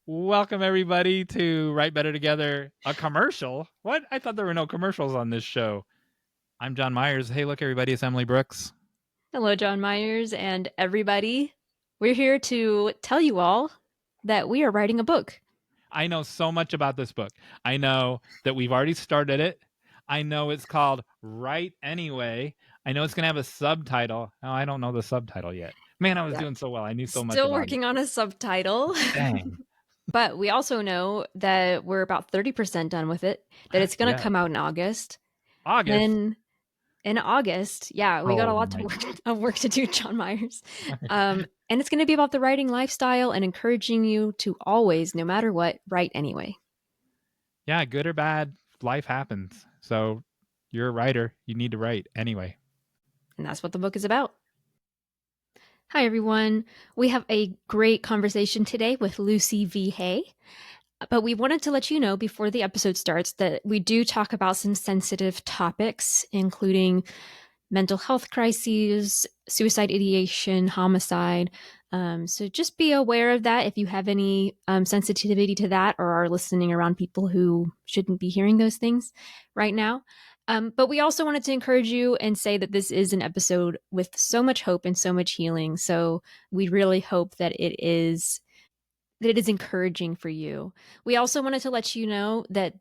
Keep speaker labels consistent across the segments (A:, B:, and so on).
A: Welcome everybody to Write Better Together, a commercial. What? I thought there were no commercials on this show. I'm John Myers. Hey, look everybody, it's Emily Brooks.
B: Hello, HeyJonMeyers and everybody. We're here to tell you all that we are writing a book.
A: I know so much about this book. I know that we've already started it. I know it's called Write Anyway. I know it's going to have a subtitle. Oh, I don't know the subtitle yet. Man, I was doing so well. I knew so much
B: Still
A: about
B: working on a subtitle.
A: Dang.
B: But we also know that we're about 30% done with it, that it's going to
A: Yeah.
B: come out in August.
A: August.
B: Then in August, we got a lot of work to do, John Myers. And it's going to be about the writing lifestyle and encouraging you to always, no matter what, write anyway.
A: Yeah, good or bad, life happens. So you're a writer. You need to write anyway.
B: And that's what the book is about. Hi, everyone. We have a great conversation today with Lucy V. Hay. But we wanted to let you know before the episode starts that we do talk about some sensitive topics, including mental health crises, suicide ideation, homicide. So just be aware of that if you have any sensitivity to that or are listening around people who shouldn't be hearing those things right now. But we also wanted to encourage you and say that this is an episode with so much hope and so much healing. So we really hope that it is encouraging for you. We also wanted to let you know that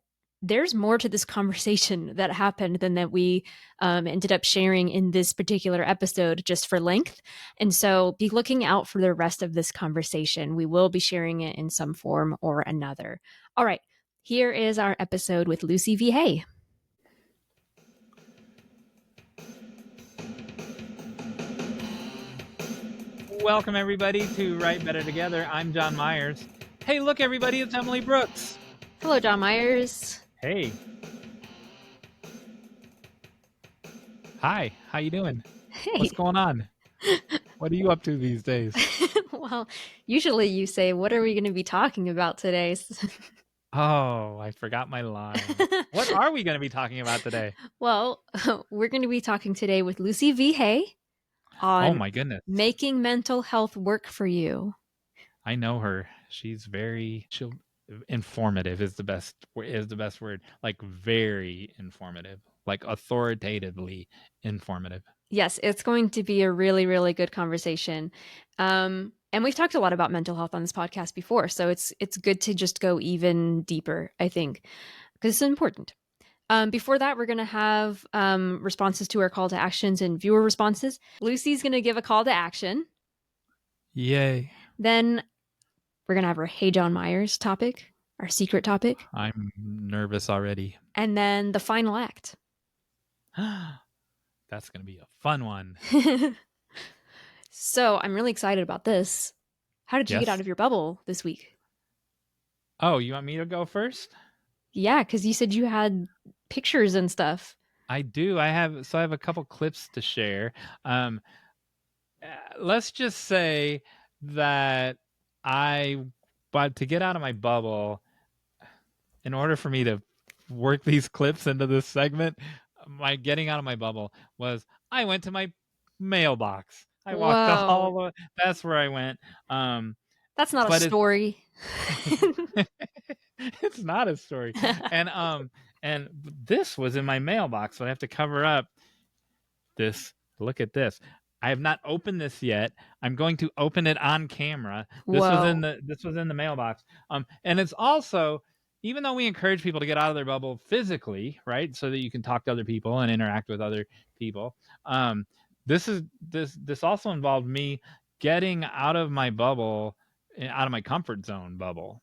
B: there's more to this conversation that happened than that we ended up sharing in this particular episode just for length. And so be looking out for the rest of this conversation. We will be sharing it in some form or another. All right, here is our episode with Lucy V. Hay.
A: Welcome everybody to Write Better Together. I'm John Myers. Hey, look everybody, it's Emily Brooks.
B: Hello, John Myers.
A: Hey. Hi, how you doing?
B: Hey.
A: What's going on? What are you up to these days?
B: Well, usually you say, what are we going to be talking about today?
A: Oh, I forgot my line. What are we going to be talking about today?
B: Well, we're going to be talking today with Lucy V. Hay on
A: oh my goodness,
B: making mental health work for you.
A: I know her. She's informative is the best word. Like very informative, like authoritatively informative.
B: Yes, it's going to be a really, really good conversation. And we've talked a lot about mental health on this podcast before, so it's good to just go even deeper, I think, because it's important. Before that, we're going to have responses to our call to actions and viewer responses. Lucy's going to give a call to action.
A: Yay.
B: Then we're going to have our HeyJonMeyers topic, our secret topic.
A: I'm nervous already.
B: And then the final act.
A: That's going to be a fun one.
B: So I'm really excited about this. How did you get out of your bubble this week?
A: Oh, you want me to go first?
B: Yeah, because you said you had pictures and stuff.
A: I do. I have a couple clips to share. Let's just say that but to get out of my bubble, in order for me to work these clips into this segment, my getting out of my bubble was I went to my mailbox. I walked the hall. That's where I went.
B: That's not a story.
A: It's not a story. And this was in my mailbox, so I have to cover up this. Look at this. I have not opened this yet. I'm going to open it on camera. This was in the mailbox. And it's also, even though we encourage people to get out of their bubble physically, right, so that you can talk to other people and interact with other people, this also involved me getting out of my bubble, out of my comfort zone bubble.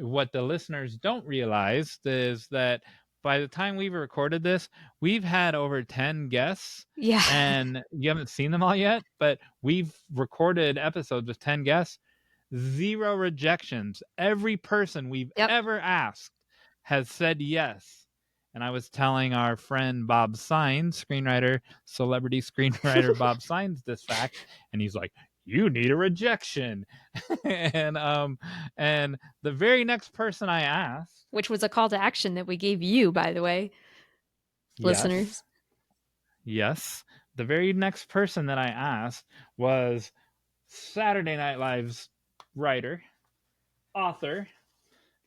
A: What the listeners don't realize is that by the time we've recorded this, we've had over 10 guests.
B: Yeah.
A: And you haven't seen them all yet, but we've recorded episodes with 10 guests. 0 rejections. Every person we've ever asked has said yes. And I was telling our friend Bob Sines, celebrity screenwriter Bob Sines, this fact, and he's like, you need a rejection. and the very next person I asked,
B: which was a call to action that we gave you, by the way, listeners.
A: Yes. The very next person that I asked was Saturday Night Live's writer, author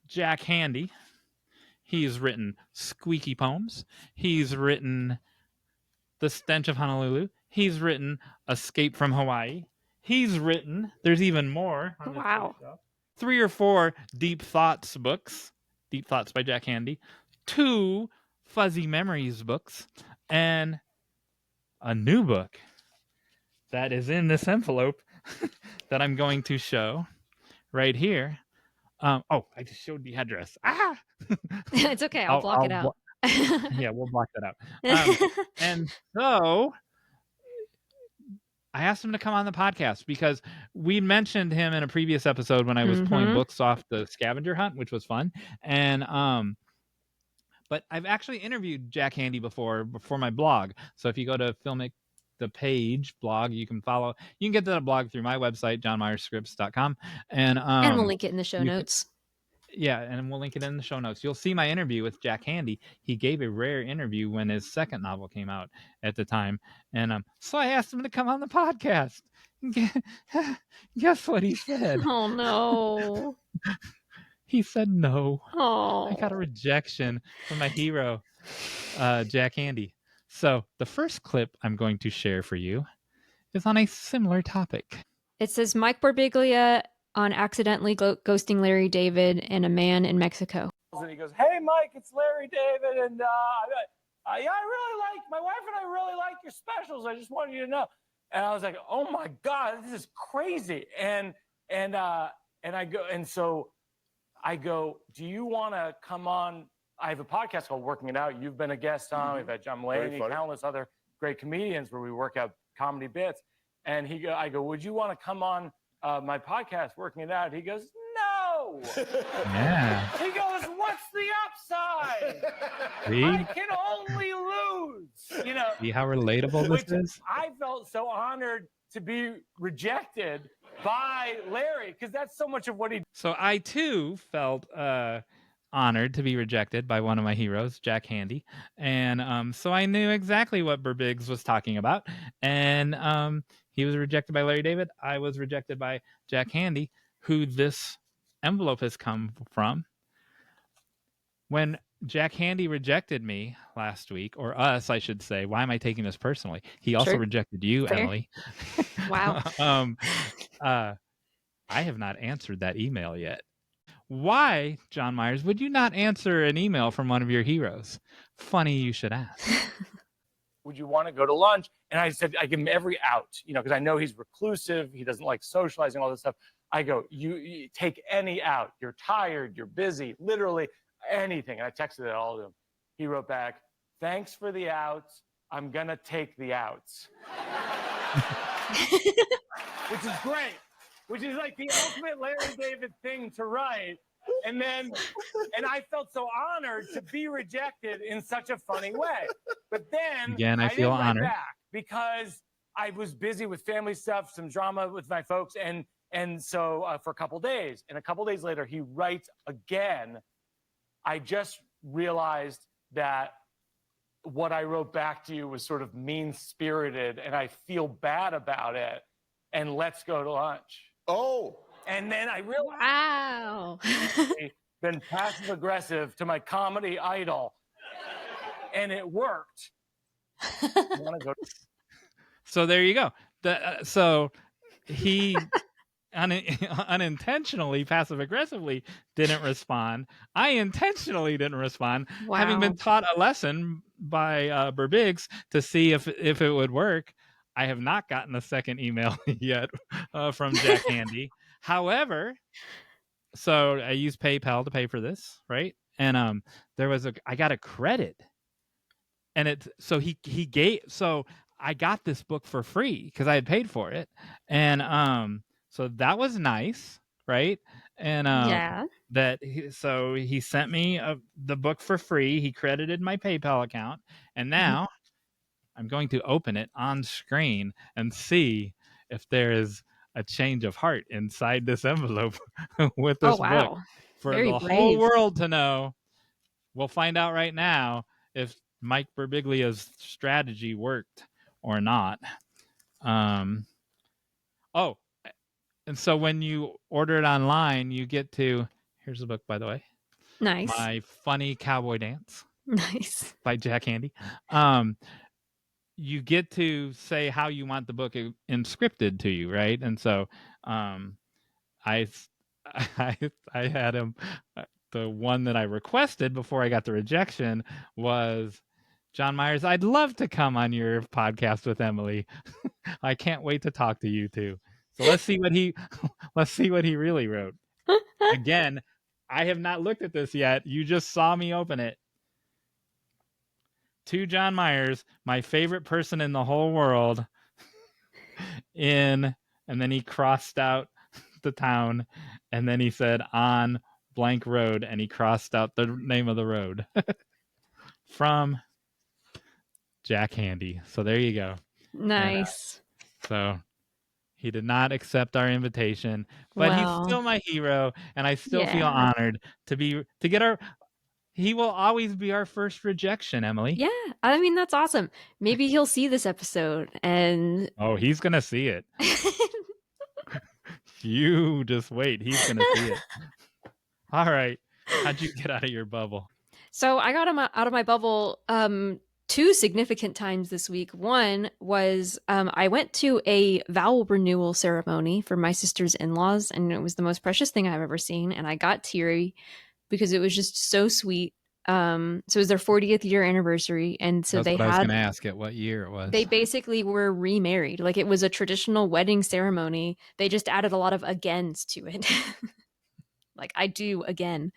A: Jack Handey. He's written Squeaky Poems. He's written The Stench of Honolulu. He's written Escape from Hawaii. He's written, there's even more on this bookshelf, 3 or 4 Deep Thoughts books, Deep Thoughts by Jack Handey, 2 Fuzzy Memories books, and a new book that is in this envelope that I'm going to show right here. I just showed the address.
B: It's okay. I'll block it out.
A: Yeah, we'll block that out. And so I asked him to come on the podcast because we mentioned him in a previous episode when I was pulling books off the scavenger hunt, which was fun. And but I've actually interviewed Jack Handey before my blog. So if you go to Filmic the Page blog, you can get to that blog through my website, JonMeyersScripts.com. And
B: we'll link it in the show notes.
A: Yeah, and we'll link it in the show notes. You'll see my interview with Jack Handey. He gave a rare interview when his second novel came out at the time. And so I asked him to come on the podcast. Guess what he said?
B: Oh, no.
A: He said no.
B: Oh.
A: I got a rejection from my hero, Jack Handey. So the first clip I'm going to share for you is on a similar topic.
B: It says Mike Birbiglia on accidentally ghosting Larry David and a man in Mexico.
C: And he goes, "Hey, Mike, it's Larry David, and I really like, my wife and I really like your specials. I just wanted you to know." And I was like, "Oh my God, this is crazy." And so I go, "Do you want to come on? I have a podcast called Working It Out. You've been a guest on. We've had John Mulaney, countless other great comedians where we work out comedy bits." And I go, "Would you want to come on my podcast, Working It Out?" He goes, "No."
A: Yeah.
C: He goes, "What's the upside?
A: See?
C: I can only lose." You know.
A: See how relatable this is?
C: I felt so honored to be rejected by Larry because that's so much of what he.
A: So I too felt honored to be rejected by one of my heroes, Jack Handey, and so I knew exactly what Birbiglia was talking about, and he was rejected by Larry David. I was rejected by Jack Handey, who this envelope has come from. When Jack Handey rejected me last week, or us, I should say. Why am I taking this personally? He also rejected you,
B: Fair.
A: Emily.
B: Wow.
A: I have not answered that email yet. Why, John Myers, would you not answer an email from one of your heroes? Funny you should ask.
C: Would you want to go to lunch? And I said, I give him every out, because I know he's reclusive. He doesn't like socializing, all this stuff. I go, you take any out. You're tired. You're busy. Literally anything. And I texted it all to him. He wrote back, "Thanks for the outs. I'm going to take the outs." Which is great. Which is like the ultimate Larry David thing to write. And I felt so honored to be rejected in such a funny way. But then
A: again, I feel
C: didn't
A: honored
C: write back because I was busy with family stuff, some drama with my folks, and so for a couple days. And a couple days later, he writes again. I just realized that what I wrote back to you was sort of mean-spirited, and I feel bad about it. And let's go to lunch.
D: Oh.
C: And then I realized,
B: wow,
C: been passive aggressive to my comedy idol, and it worked.
A: So there you go. So he unintentionally, passive aggressively didn't respond. I intentionally didn't respond, having been taught a lesson by Birbiglia to see if it would work. I have not gotten a second email yet from Jack Handey. However, so I used PayPal to pay for this, right? And I got a credit, and so I got this book for free because I had paid for it, and so that was nice, right? And so he sent me the book for free. He credited my PayPal account, and now I'm going to open it on screen and see if there is a change of heart inside this envelope with this book for the whole world to know. We'll find out right now if Mike Birbiglia's strategy worked or not. And so when you order it online, you get to, here's the book, by the way.
B: Nice.
A: My Funny Cowboy Dance.
B: Nice.
A: By Jack Handy. You get to say how you want the book inscripted to you, right? And so I had him, the one that I requested before I got the rejection was, John Myers, I'd love to come on your podcast with Emily. I can't wait to talk to you two. So let's see what he really wrote. Again, I have not looked at this yet. You just saw me open it. To John Myers, my favorite person in the whole world. And then he crossed out the town, and then he said on blank road, and he crossed out the name of the road. From Jack Handy. So there you go.
B: Nice.
A: And, so he did not accept our invitation, but he's still my hero, and I still feel honored to get our. He will always be our first rejection, Emily.
B: Yeah, I mean, that's awesome. Maybe he'll see this episode and...
A: Oh, he's going to see it. You just wait. He's going to see it. All right. How'd you get out of your bubble?
B: So I got out of my bubble 2 significant times this week. One was I went to a vow renewal ceremony for my sister's in-laws, and it was the most precious thing I've ever seen. And I got teary because it was just so sweet. So it was their 40th year anniversary, and so
A: I was going to ask it what year it was.
B: They basically were remarried. Like, it was a traditional wedding ceremony. They just added a lot of agains to it. Like, I do again.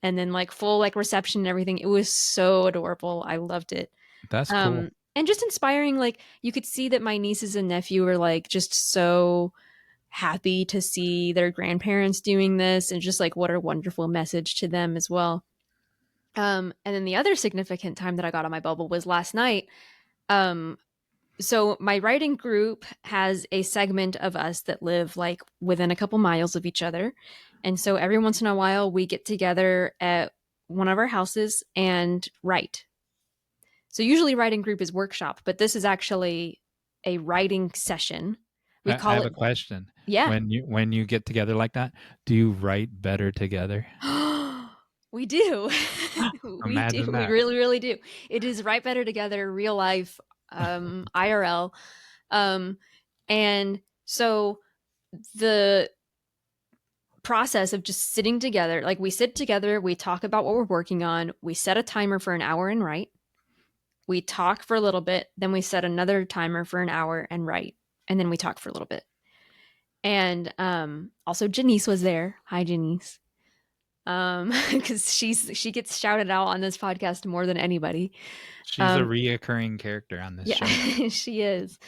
B: And then like full like reception and everything. It was so adorable. I loved it.
A: That's cool.
B: And just inspiring. Like, you could see that my nieces and nephew were like just so happy to see their grandparents doing this, and just like what a wonderful message to them as well. And then the other significant time that I got on my bubble was last night. So my writing group has a segment of us that live like within a couple miles of each other. And so every once in a while we get together at one of our houses and write. So usually writing group is workshop, but this is actually a writing session.
A: I have a question.
B: Yeah.
A: When you get together like that, do you write better together?
B: We do.
A: Imagine that.
B: We really, really do. It is write better together, real life, IRL. And so the process of just sitting together, like we sit together, we talk about what we're working on, we set a timer for an hour and write. We talk for a little bit, then we set another timer for an hour and write, and then we talk for a little bit. And also Janice was there. Hi, Janice. Because she gets shouted out on this podcast more than anybody.
A: She's a reoccurring character on this show.
B: She is.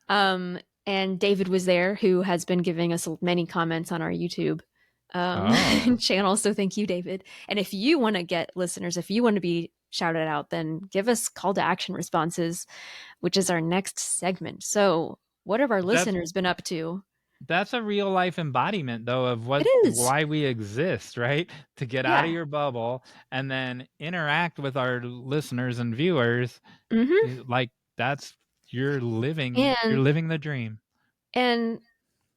B: And David was there, who has been giving us many comments on our YouTube channel. So thank you, David. And if you want to get listeners, if you want to be shouted out, then give us call to action responses, which is our next segment. So what have our listeners been up to?
A: That's a real life embodiment, though, of why we exist, right? To get out of your bubble and then interact with our listeners and viewers. Mm-hmm. Like, that's you're living the dream.
B: And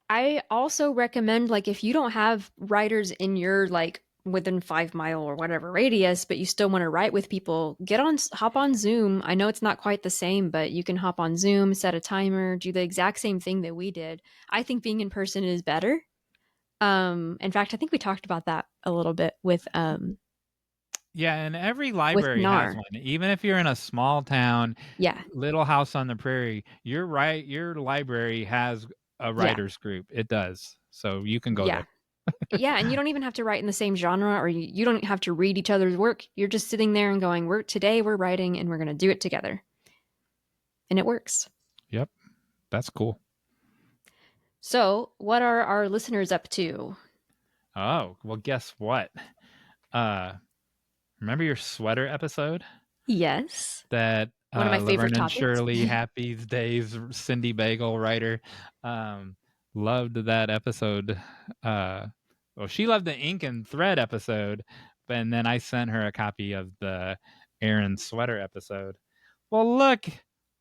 B: I also recommend, like, if you don't have writers in your like within 5 mile or whatever radius, but you still want to write with people, hop on Zoom. I know it's not quite the same, but you can hop on Zoom, set a timer, do the exact same thing that we did. I think being in person is better. In fact, I think we talked about that a little bit with
A: yeah, and every library has one. Even if you're in a small town, little house on the prairie, your library has a writers group. It does. So you can go there.
B: Yeah, and you don't even have to write in the same genre, or you don't have to read each other's work. You're just sitting there and going, today we're writing and we're going to do it together. And it works.
A: Yep. That's cool.
B: So what are our listeners up to?
A: Oh, well, guess what? Remember your sweater episode?
B: Yes.
A: That
B: one of my favorite
A: Laverne
B: topics.
A: And Shirley, Happy Days, Cindy Bagel writer, loved that episode. Well, she loved the ink and thread episode, and then I sent her a copy of the Aran sweater episode. Well, look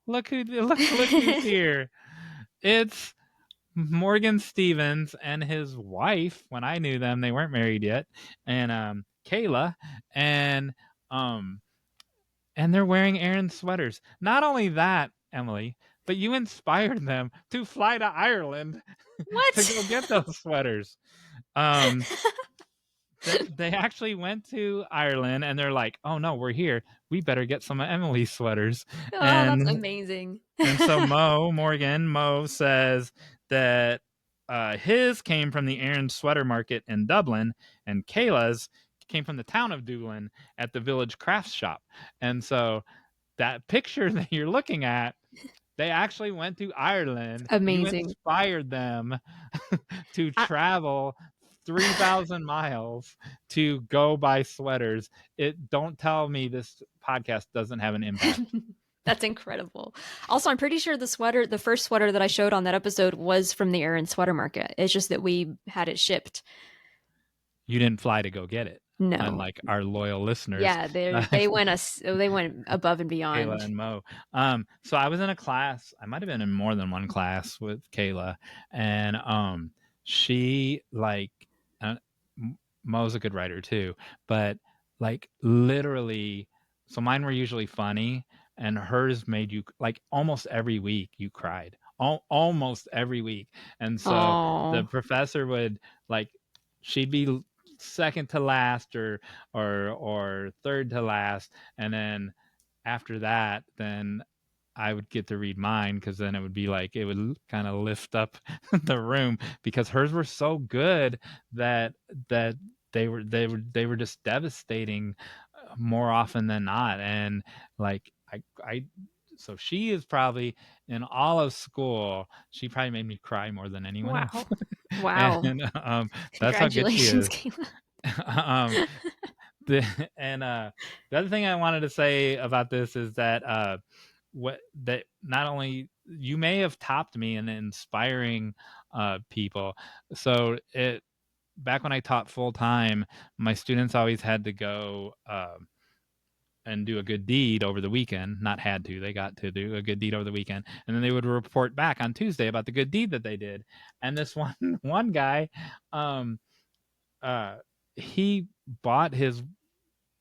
A: who's here. It's Morgan Stevens and his wife, when I knew them, they weren't married yet, and Kayla, and they're wearing Aran sweaters. Not only that, Emily, but you inspired them to fly to Ireland to go get those sweaters. They actually went to Ireland and they're like, oh no, we're here. We better get some of Emily's sweaters.
B: Oh, that's amazing.
A: And so Mo says that his came from the Aran sweater market in Dublin, and Kayla's came from the town of Dublin at the village crafts shop. And so that picture that you're looking at, they actually went to Ireland.
B: Amazing.
A: You inspired them to travel 3,000 miles to go buy sweaters. Don't tell me this podcast doesn't have an impact.
B: That's incredible. Also, I'm pretty sure the first sweater that I showed on that episode was from the Aran sweater market. It's just that we had it shipped.
A: You didn't fly to go get it.
B: No.
A: Unlike our loyal listeners.
B: Yeah, they went above and beyond.
A: Kayla and Mo. So I was in a class. I might have been in more than one class with Kayla, and she Mo's a good writer too, but literally, so mine were usually funny, and hers made you almost every week you cried, almost every week, and so the professor would she'd be second to last or third to last, and then after that then I would get to read mine, because then it would be it would kind of lift up the room, because hers were so good that they were just devastating more often than not. And so she is probably, in all of school, she probably made me cry more than anyone else.
B: Wow.
A: And that's how good she is.
B: Kayla.
A: The other thing I wanted to say about this is that that not only you may have topped me in inspiring people. So back when I taught full time, my students always had to go and do a good deed over the weekend. Not had to, they got to do a good deed over the weekend, and then they would report back on Tuesday about the good deed that they did. And this one guy, he bought his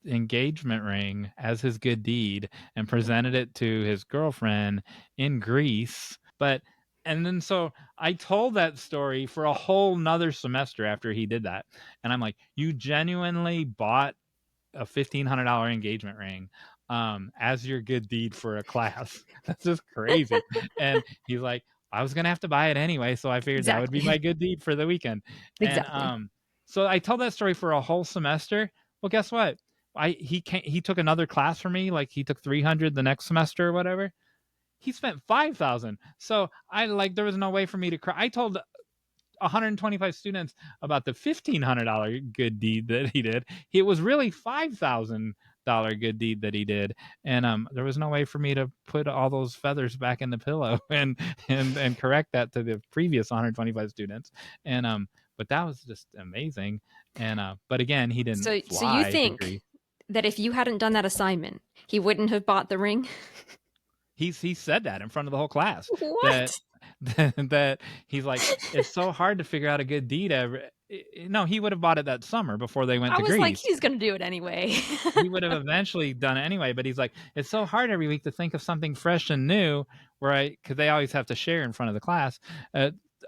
A: engagement ring as his good deed and presented it to his girlfriend in Greece. And then so I told that story for a whole nother semester after he did that, and I'm like, you genuinely bought a $1,500 engagement ring as your good deed for a class? That's just crazy. And he's like, I was gonna have to buy it anyway, so I figured that would be my good deed for the weekend.
B: Exactly.
A: And so I told that story for a whole semester. Well, guess what? He took another class for me, he took 300 the next semester or whatever. He spent 5,000. So there was no way for me to cry. I told 125 students about the $1,500 good deed that he did. It was really $5,000 good deed that he did, and there was no way for me to put all those feathers back in the pillow and correct that to the previous 125 students. And but that was just amazing. And but again, he didn't.
B: So you think that if you hadn't done that assignment, he wouldn't have bought the ring?
A: He said that in front of the whole class.
B: What?
A: That he's like, it's so hard to figure out a good deed ever. No, he would have bought it that summer before they went to Greece. I was like,
B: he's going to do it anyway.
A: He would have eventually done it anyway, but he's like, it's so hard every week to think of something fresh and new, because they always have to share in front of the class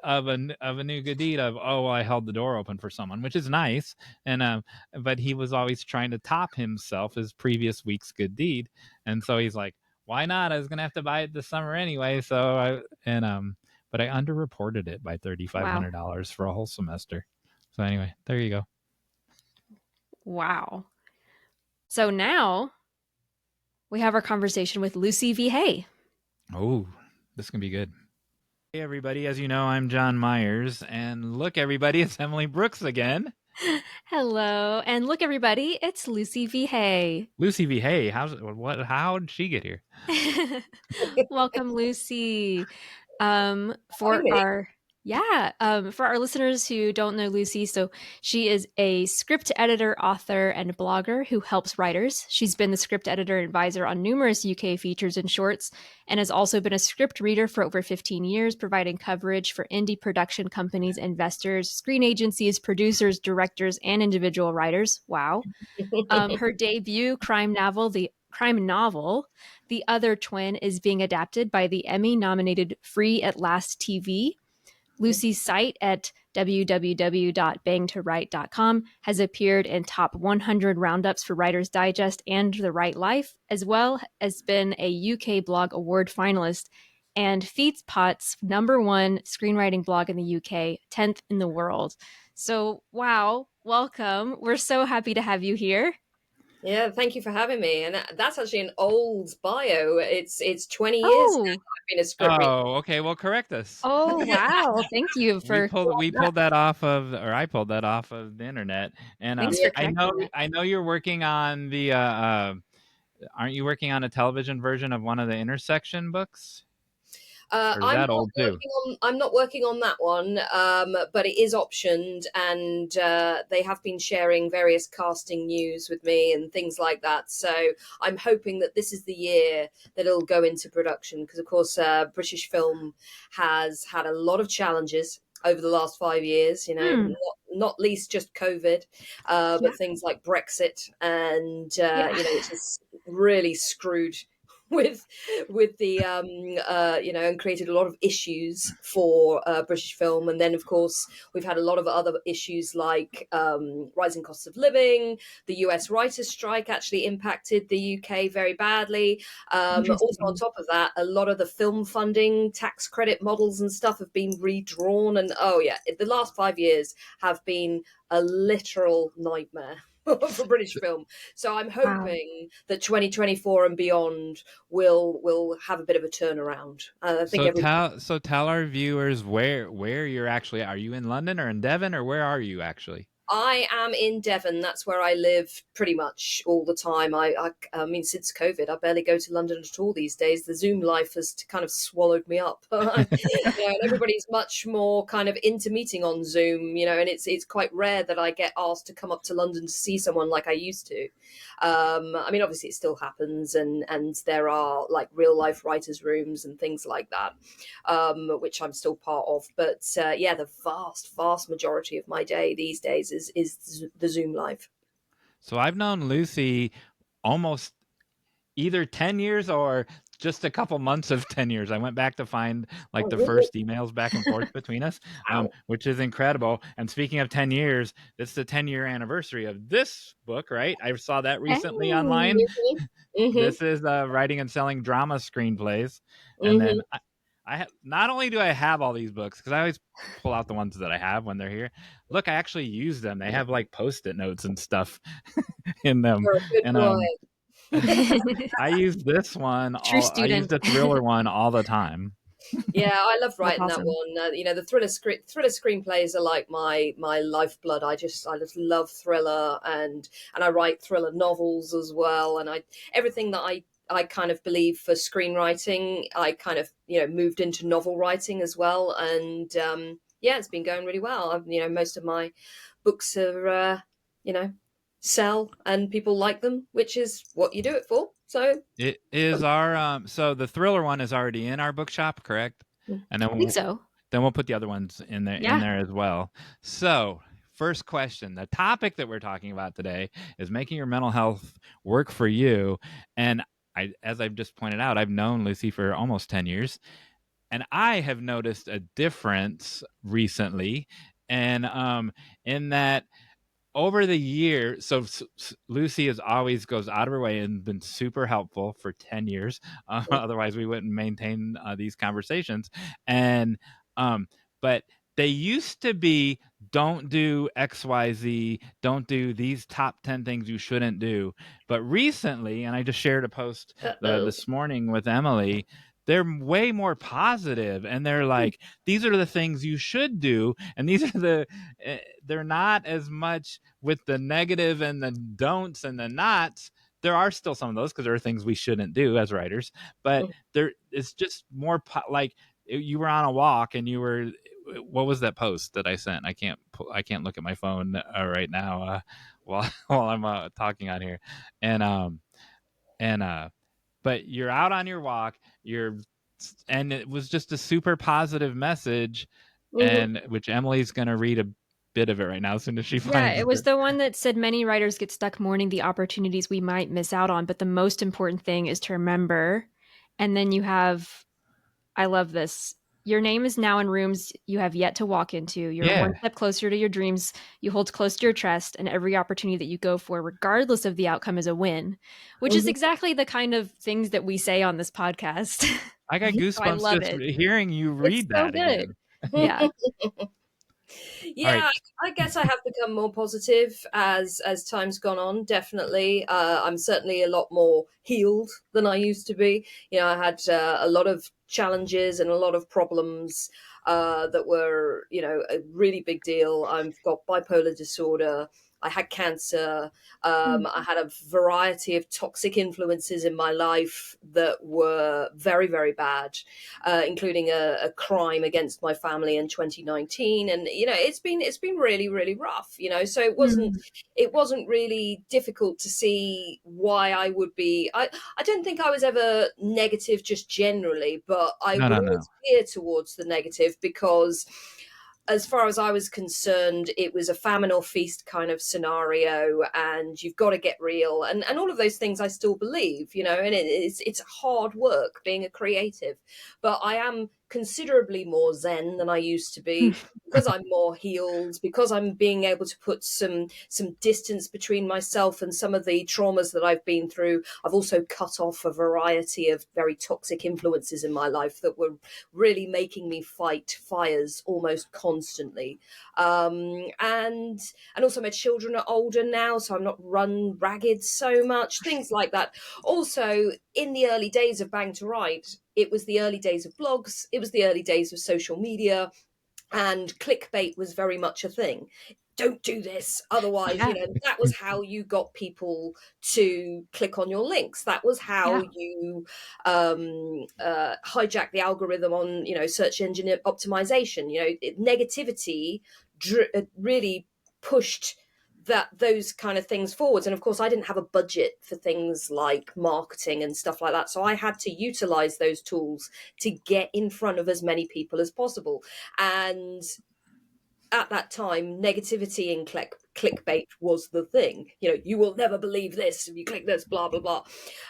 A: of a new good deed of, oh, well, I held the door open for someone, which is nice. And but he was always trying to top himself, his previous week's good deed. And so he's like, why not? I was going to have to buy it this summer anyway. So but I underreported it by $3,500 for a whole semester. So anyway, there you go.
B: Wow. So now we have our conversation with Lucy V. Hay.
A: Oh, this can be good. Hey, everybody. As you know, I'm HeyJonMeyers. And look, everybody, it's Emily Brooks again.
B: Hello. And look, everybody, it's Lucy V. Hay.
A: Lucy V. Hay. How did she get here?
B: Welcome, Lucy. For our Yeah. For our listeners who don't know Lucy, so she is a script editor, author, and blogger who helps writers. She's been the script editor and advisor on numerous UK features and shorts, and has also been a script reader for over 15 years, providing coverage for indie production companies, investors, screen agencies, producers, directors, and individual writers. Wow. Her debut crime novel, The Other Twin, is being adapted by the Emmy-nominated Free at Last TV. Lucy's site at www.bangtowrite.com has appeared in top 100 roundups for Writer's Digest and The Right Life, as well as been a UK Blog Award finalist and Feedspot's #1 screenwriting blog in the UK, 10th in the world. So, wow, welcome. We're so happy to have you here.
D: Yeah, thank you for having me. And that's actually an old bio. It's 20 years now I've been a script reader.
A: Oh, okay. Well, correct us.
B: Oh, wow. Thank you for
A: we pulled that off of, or I pulled that off of the internet. And
B: Thanks for
A: I
B: correcting that.
A: know you're working on the aren't you working on a television version of one of the Intersection books?
D: I'm not working on that one, but it is optioned, and they have been sharing various casting news with me and things like that. So I'm hoping that this is the year that it'll go into production, because of course British film has had a lot of challenges over the last 5 years, not least just COVID, but things like Brexit and it's just really screwed with the and created a lot of issues for British film. And then of course we've had a lot of other issues like rising costs of living. The US writers' strike actually impacted the UK very badly. Also on top of that, a lot of the film funding tax credit models and stuff have been redrawn, and the last 5 years have been a literal nightmare for British film. So I'm hoping that 2024 and beyond will have a bit of a turnaround. I think
A: tell our viewers where you're actually. Are you in London or in Devon, or where are you actually?
D: I am in Devon. That's where I live pretty much all the time. I mean, since COVID, I barely go to London at all these days. The Zoom life has kind of swallowed me up. And everybody's much more kind of into meeting on Zoom, and it's quite rare that I get asked to come up to London to see someone like I used to. I mean, obviously it still happens, and there are like real life writers' rooms and things like that, which I'm still part of. But the vast majority of my day these days is the Zoom live.
A: So I've known Lucy almost either 10 years or just a couple months of 10 years. I went back to find first emails back and forth between us, which is incredible. And speaking of 10 years, this is the 10-year anniversary of this book, right? I saw that recently online. Mm-hmm. This is writing and selling drama screenplays. And then I have, not only do I have all these books, because I always pull out the ones that I have when they're here. Look, I actually use them. They have like Post-it notes and stuff in them. And I use this one. I use the thriller one all the time.
D: Yeah, I love writing that one. The thriller screenplays are like my lifeblood. I just love thriller, and I write thriller novels as well. And everything that I kind of believe for screenwriting, I kind of moved into novel writing as well. And it's been going really well. Most of my books are sell and people like them, which is what you do it for. So
A: it is our so the thriller one is already in our bookshop, correct? And then
B: I think so.
A: Then we'll put the other ones in there as well. So first question, the topic that we're talking about today is making your mental health work for you. And as I've just pointed out, I've known Lucy for almost 10 years, and I have noticed a difference recently, and in that over the year, so Lucy always goes out of her way and been super helpful for 10 years. Otherwise, we wouldn't maintain these conversations. And but they used to be, don't do XYZ, don't do these top 10 things you shouldn't do. But recently, and I just shared a post this morning with Emily, they're way more positive, and they're like, these are the things you should do, and these are they're not as much with the negative and the don'ts and the nots. There are still some of those, because there are things we shouldn't do as writers, but it's just more like you were on a walk and you were what was that post that I sent? I can't look at my phone right now while I'm talking on here, and but you're out on your walk, and it was just a super positive message, and which Emily's gonna read a bit of it right now as soon as she finds
B: it was the one that said many writers get stuck mourning the opportunities we might miss out on, but the most important thing is to remember. And then you have, I love this. Your name is now in rooms you have yet to walk into. You're one step closer to your dreams you hold close to your chest, and every opportunity that you go for, regardless of the outcome, is a win, which is exactly the kind of things that we say on this podcast.
A: I got goosebumps
B: so
A: just hearing you read
B: it's so
A: that
B: good.
A: again.
B: Yeah.
D: Yeah,
A: right.
D: I guess I have become more positive as time's gone on. Definitely, I'm certainly a lot more healed than I used to be. You know, I had a lot of challenges and a lot of problems that were, you know, a really big deal. I've got bipolar disorder. I had cancer. I had a variety of toxic influences in my life that were very, very bad, including a crime against my family in 2019. And, you know, it's been really, really rough, you know, so it wasn't really difficult to see why I would be. I don't think I was ever negative just generally, but I would always veer towards the negative because, as far as I was concerned, it was a famine or feast kind of scenario, and you've got to get real, and all of those things I still believe, you know, and it's hard work being a creative, but I am considerably more zen than I used to be because I'm more healed, because I'm being able to put some distance between myself and some of the traumas that I've been through. I've also cut off a variety of very toxic influences in my life that were really making me fight fires almost constantly. And also my children are older now, so I'm not run ragged so much, things like that. Also, in the early days of Bang to Write, it was the early days of blogs, it was the early days of social media, and clickbait was very much a thing. Don't do this, otherwise, you know, that was how you got people to click on your links. That was how you hijack the algorithm on, you know, search engine optimization. You know, negativity really pushed those kind of things forwards. And of course, I didn't have a budget for things like marketing and stuff like that, so I had to utilize those tools to get in front of as many people as possible. And at that time, negativity in clickbait was the thing. You know, you will never believe this if you click this, blah blah blah.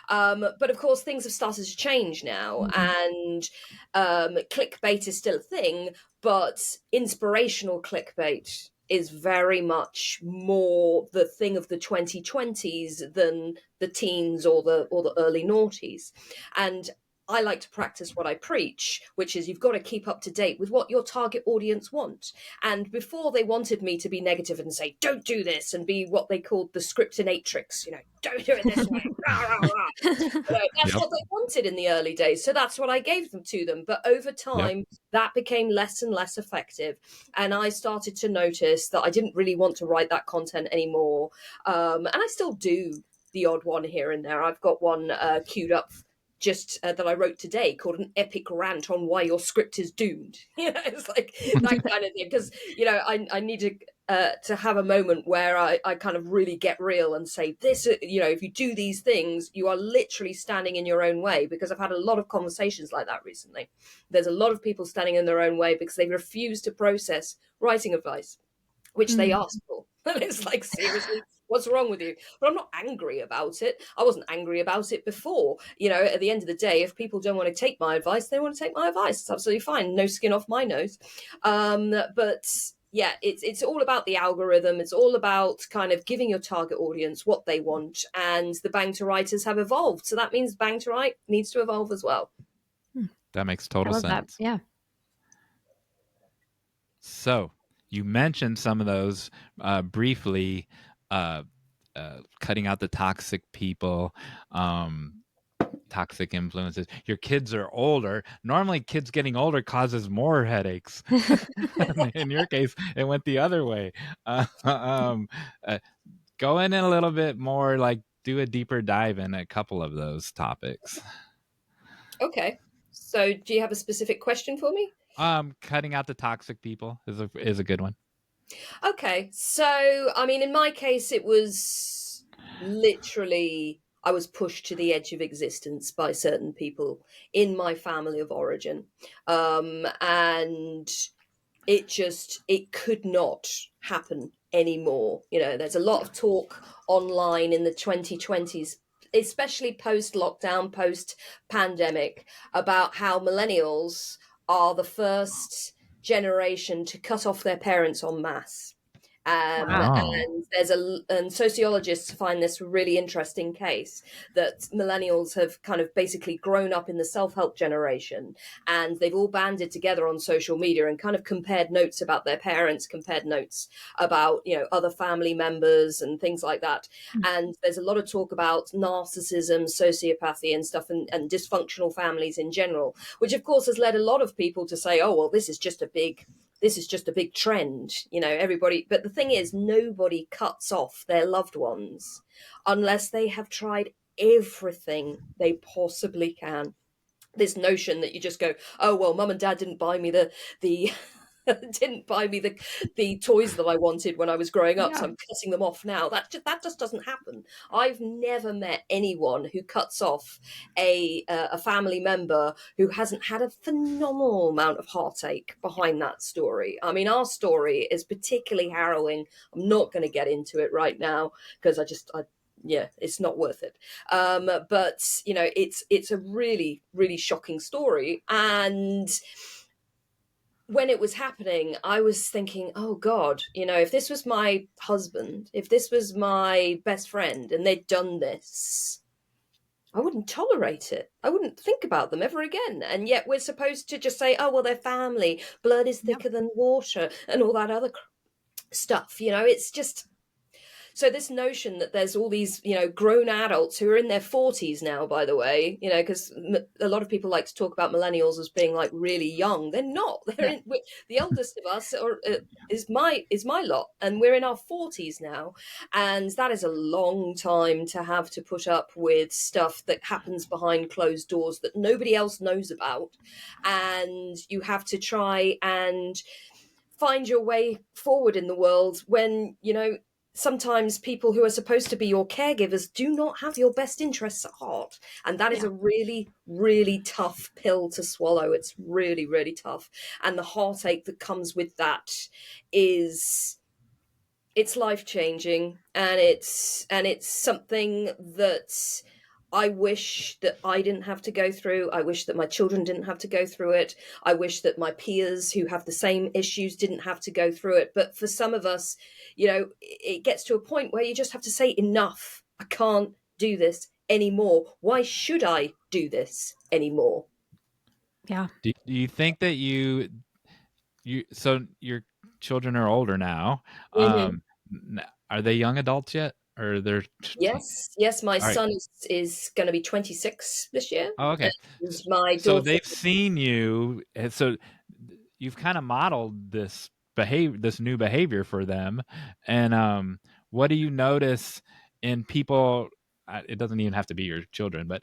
D: But of course, things have started to change now, and clickbait is still a thing, but inspirational clickbait is very much more the thing of the 2020s than the teens or the early noughties. And I like to practice what I preach, which is you've got to keep up to date with what your target audience want. And before, they wanted me to be negative and say, don't do this, and be what they called the scriptinatrix, you know, don't do it this way. Rah, rah, rah. You know, that's what they wanted in the early days. So that's what I gave to them. But over time, that became less and less effective. And I started to notice that I didn't really want to write that content anymore. And I still do the odd one here and there. I've got one queued up just that I wrote today called an epic rant on why your script is doomed. You know, it's like that kind of thing. Because, you know, I need to have a moment where I kind of really get real and say this, you know, if you do these things, you are literally standing in your own way. Because I've had a lot of conversations like that recently. There's a lot of people standing in their own way because they refuse to process writing advice, which they asked for. And it's like, seriously, what's wrong with you? But I'm not angry about it. I wasn't angry about it before. You know, at the end of the day, if people don't want to take my advice, they want to take my advice. It's absolutely fine. No skin off my nose. But yeah, it's all about the algorithm. It's all about kind of giving your target audience what they want. And the Bang to Writers have evolved. So that means Bang to Write needs to evolve as well.
A: That makes total sense.
B: That. Yeah.
A: So you mentioned some of those briefly, cutting out the toxic people, toxic influences. Your kids are older. Normally, kids getting older causes more headaches. In your case, it went the other way. Go in a little bit more, like do a deeper dive in a couple of those topics.
D: Okay. So do you have a specific question for me?
A: Cutting out the toxic people is a good one.
D: Okay, so I mean, in my case, it was literally I was pushed to the edge of existence by certain people in my family of origin, and it could not happen anymore. There's a lot of talk online in the 2020s, especially post lockdown, post pandemic, about how millennials are the first generation to cut off their parents en masse. And sociologists find this a really interesting case that millennials have kind of basically grown up in the self-help generation, and they've all banded together on social media and kind of compared notes about their parents, compared notes about other family members and things like that. And there's a lot of talk about narcissism, sociopathy and stuff, and dysfunctional families in general, which of course has led a lot of people to say, oh well, this is just a big trend, everybody. But the thing is, nobody cuts off their loved ones unless they have tried everything they possibly can. This notion that you just go, oh well, mum and dad didn't buy me the toys that I wanted when I was growing up, so I'm cutting them off now. That just doesn't happen. I've never met anyone who cuts off a family member who hasn't had a phenomenal amount of heartache behind that story. I mean, our story is particularly harrowing. I'm not going to get into it right now because it's not worth it. But it's a really, really shocking story. And when it was happening, I was thinking, oh God, if this was my husband, if this was my best friend and they'd done this, I wouldn't tolerate it. I wouldn't think about them ever again. And yet we're supposed to just say, oh, well, they're family. Blood is thicker than water and all that other stuff. It's just... So this notion that there's all these, grown adults who are in their 40s now, by the way, because a lot of people like to talk about millennials as being like really young. They're not. The eldest of us is my lot, and we're in our 40s now, and that is a long time to have to put up with stuff that happens behind closed doors that nobody else knows about, and you have to try and find your way forward in the world when sometimes people who are supposed to be your caregivers do not have your best interests at heart. And that is a really, really tough pill to swallow. It's really, really tough. And the heartache that comes with that it's life-changing. And it's something that I wish that I didn't have to go through. I wish that my children didn't have to go through it. I wish that my peers who have the same issues didn't have to go through it. But for some of us, it gets to a point where you just have to say, enough. I can't do this anymore. Why should I do this anymore?
B: Yeah.
A: Do you think that so your children are older now? Mm-hmm. Are they young adults yet? Or they're...
D: Yes, my son is going to be 26 this year.
A: Oh, okay.
D: My
A: so they've seen you, so you've kind of modeled this new behavior for them. And what do you notice in people? It doesn't even have to be your children, but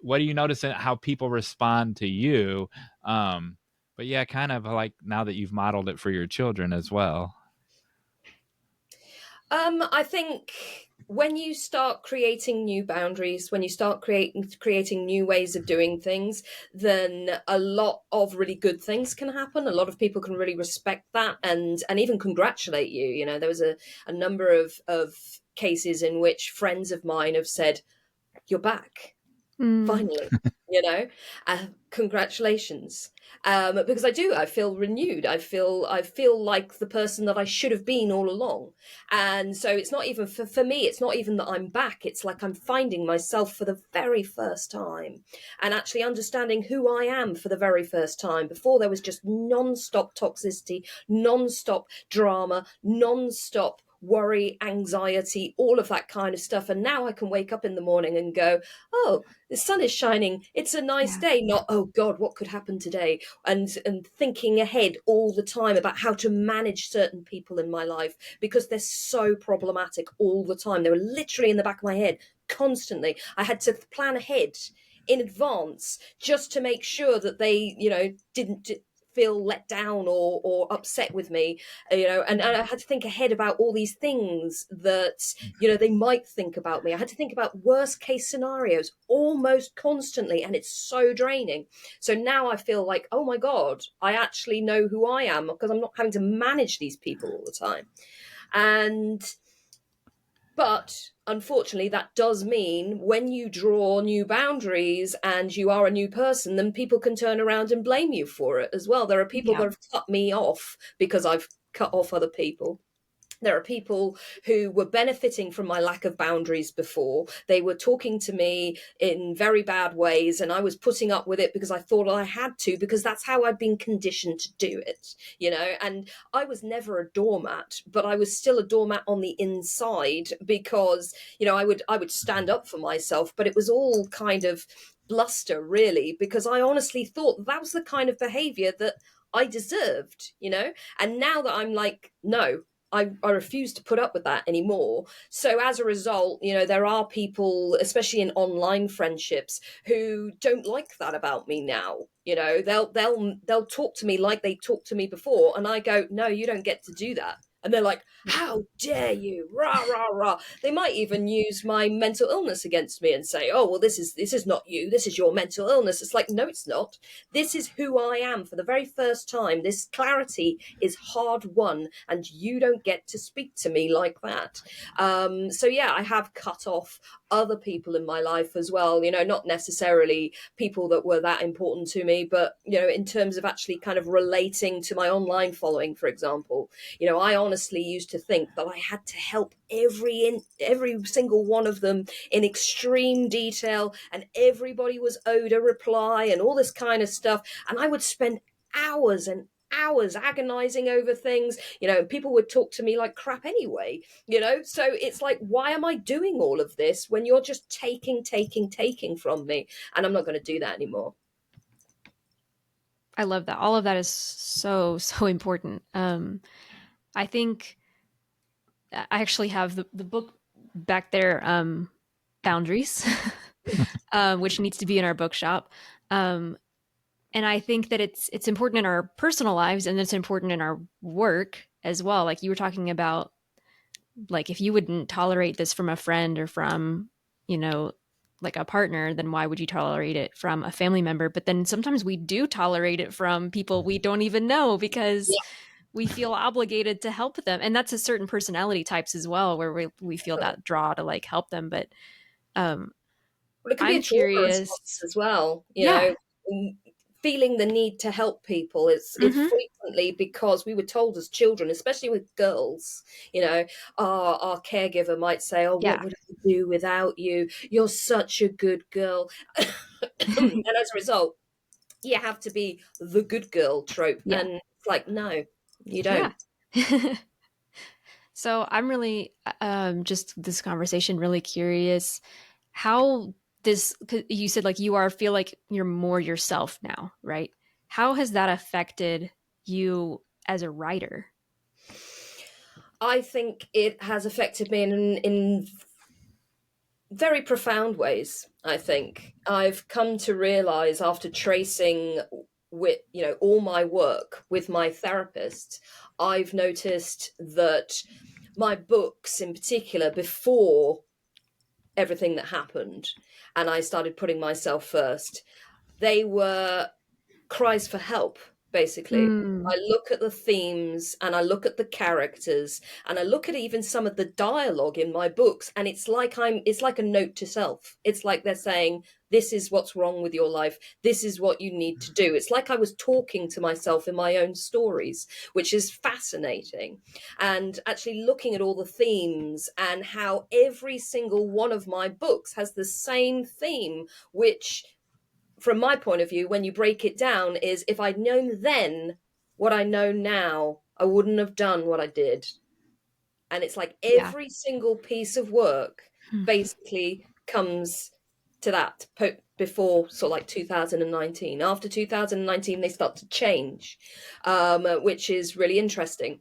A: what do you notice in how people respond to you? But yeah, kind of like now that you've modeled it for your children as well.
D: I think when you start creating new boundaries, when you start creating new ways of doing things, then a lot of really good things can happen. A lot of people can really respect that and even congratulate you. There was a number of cases in which friends of mine have said, "You're back. Finally." Congratulations. Because I feel renewed. I feel like the person that I should have been all along. And so it's not even for me, it's not even that I'm back. It's like I'm finding myself for the very first time and actually understanding who I am for the very first time. Before there was just non-stop toxicity, non-stop drama, non-stop worry, anxiety, all of that kind of stuff. And now I can wake up in the morning and go, oh, the sun is shining. It's a nice day. Not, oh God, what could happen today? And thinking ahead all the time about how to manage certain people in my life because they're so problematic all the time. They were literally in the back of my head constantly. I had to plan ahead in advance just to make sure that they, didn't feel let down or upset with me, and I had to think ahead about all these things that, they might think about me. I had to think about worst case scenarios almost constantly, and it's so draining. So now I feel like, oh my God, I actually know who I am because I'm not having to manage these people all the time. But unfortunately, that does mean when you draw new boundaries and you are a new person, then people can turn around and blame you for it as well. There are people that have cut me off because I've cut off other people. There are people who were benefiting from my lack of boundaries before. They were talking to me in very bad ways, and I was putting up with it because I thought I had to, because that's how I'd been conditioned to do it, and I was never a doormat, but I was still a doormat on the inside because, I would stand up for myself, but it was all kind of bluster, really, because I honestly thought that was the kind of behavior that I deserved, and now that I'm like, no, I refuse to put up with that anymore. So as a result, there are people, especially in online friendships, who don't like that about me now. They'll talk to me like they talked to me before, and I go, no, you don't get to do that. And they're like, how dare you, rah, rah, rah. They might even use my mental illness against me and say, oh, well, this is not you. This is your mental illness. It's like, no, it's not. This is who I am for the very first time. This clarity is hard won, and you don't get to speak to me like that. So, yeah, I have cut off other people in my life as well, not necessarily people that were that important to me, but, in terms of actually kind of relating to my online following, for example, I honestly used to think that I had to help every single one of them in extreme detail, and everybody was owed a reply and all this kind of stuff. And I would spend hours and hours agonizing over things, and people would talk to me like crap anyway, so it's like, why am I doing all of this when you're just taking from me? And I'm not going to do that anymore.
B: I love that. All of that is so important. I think I actually have the book back there, Boundaries, which needs to be in our bookshop. And I think that it's important in our personal lives, and it's important in our work as well. Like you were talking about, like if you wouldn't tolerate this from a friend or from, like a partner, then why would you tolerate it from a family member? But then sometimes we do tolerate it from people we don't even know because we feel obligated to help them. And that's a certain personality types as well, where we feel that draw to like help them. But
D: well, it could
B: I'm
D: be a curious as well, feeling the need to help people. It's frequently because we were told as children, especially with girls, our caregiver might say, oh, what would I do without you? You're such a good girl. And as a result, you have to be the good girl trope. And it's like, no, you don't.
B: So I'm really just this conversation really curious how this, you said like feel like you're more yourself now, right? How has that affected you as a writer?
D: I think it has affected me in very profound ways. I think I've come to realize, after tracing with all my work with my therapist, I've noticed that my books in particular, before everything that happened and I started putting myself first, they were cries for help. Basically, I look at the themes and I look at the characters and I look at even some of the dialogue in my books, and it's like a note to self. It's like they're saying, this is what's wrong with your life. This is what you need to do. It's like I was talking to myself in my own stories, which is fascinating. And actually looking at all the themes and how every single one of my books has the same theme, which, from my point of view, when you break it down, is if I'd known then what I know now, I wouldn't have done what I did. And it's like every single piece of work basically comes to that before sort of like 2019. After 2019, they start to change, which is really interesting.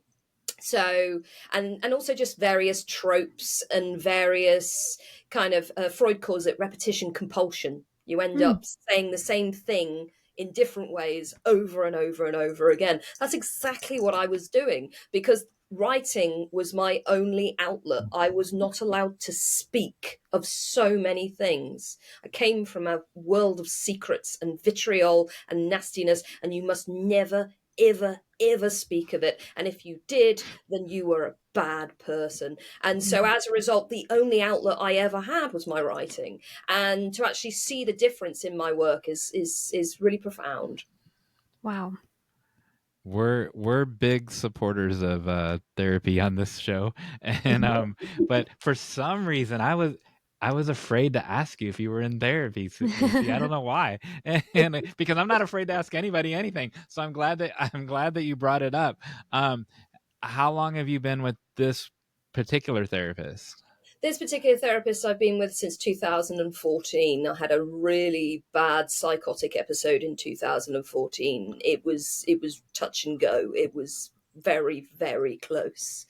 D: So, and also just various tropes and various kind of, Freud calls it repetition compulsion. You end up saying the same thing in different ways over and over and over again. That's exactly what I was doing, because writing was my only outlet. I was not allowed to speak of so many things. I came from a world of secrets and vitriol and nastiness, and you must never, ever speak of it. And if you did, then you were a bad person. And so as a result, the only outlet I ever had was my writing. And to actually see the difference in my work is really profound.
B: Wow.
A: We're big supporters of therapy on this show, and but for some reason I was afraid to ask you if you were in therapy, Lucy. I don't know why, and because I'm not afraid to ask anybody anything, so I'm glad that you brought it up. How long have you been with this particular therapist?
D: This particular therapist I've been with since 2014. I had a really bad psychotic episode in 2014. It was touch and go. It was very, very close.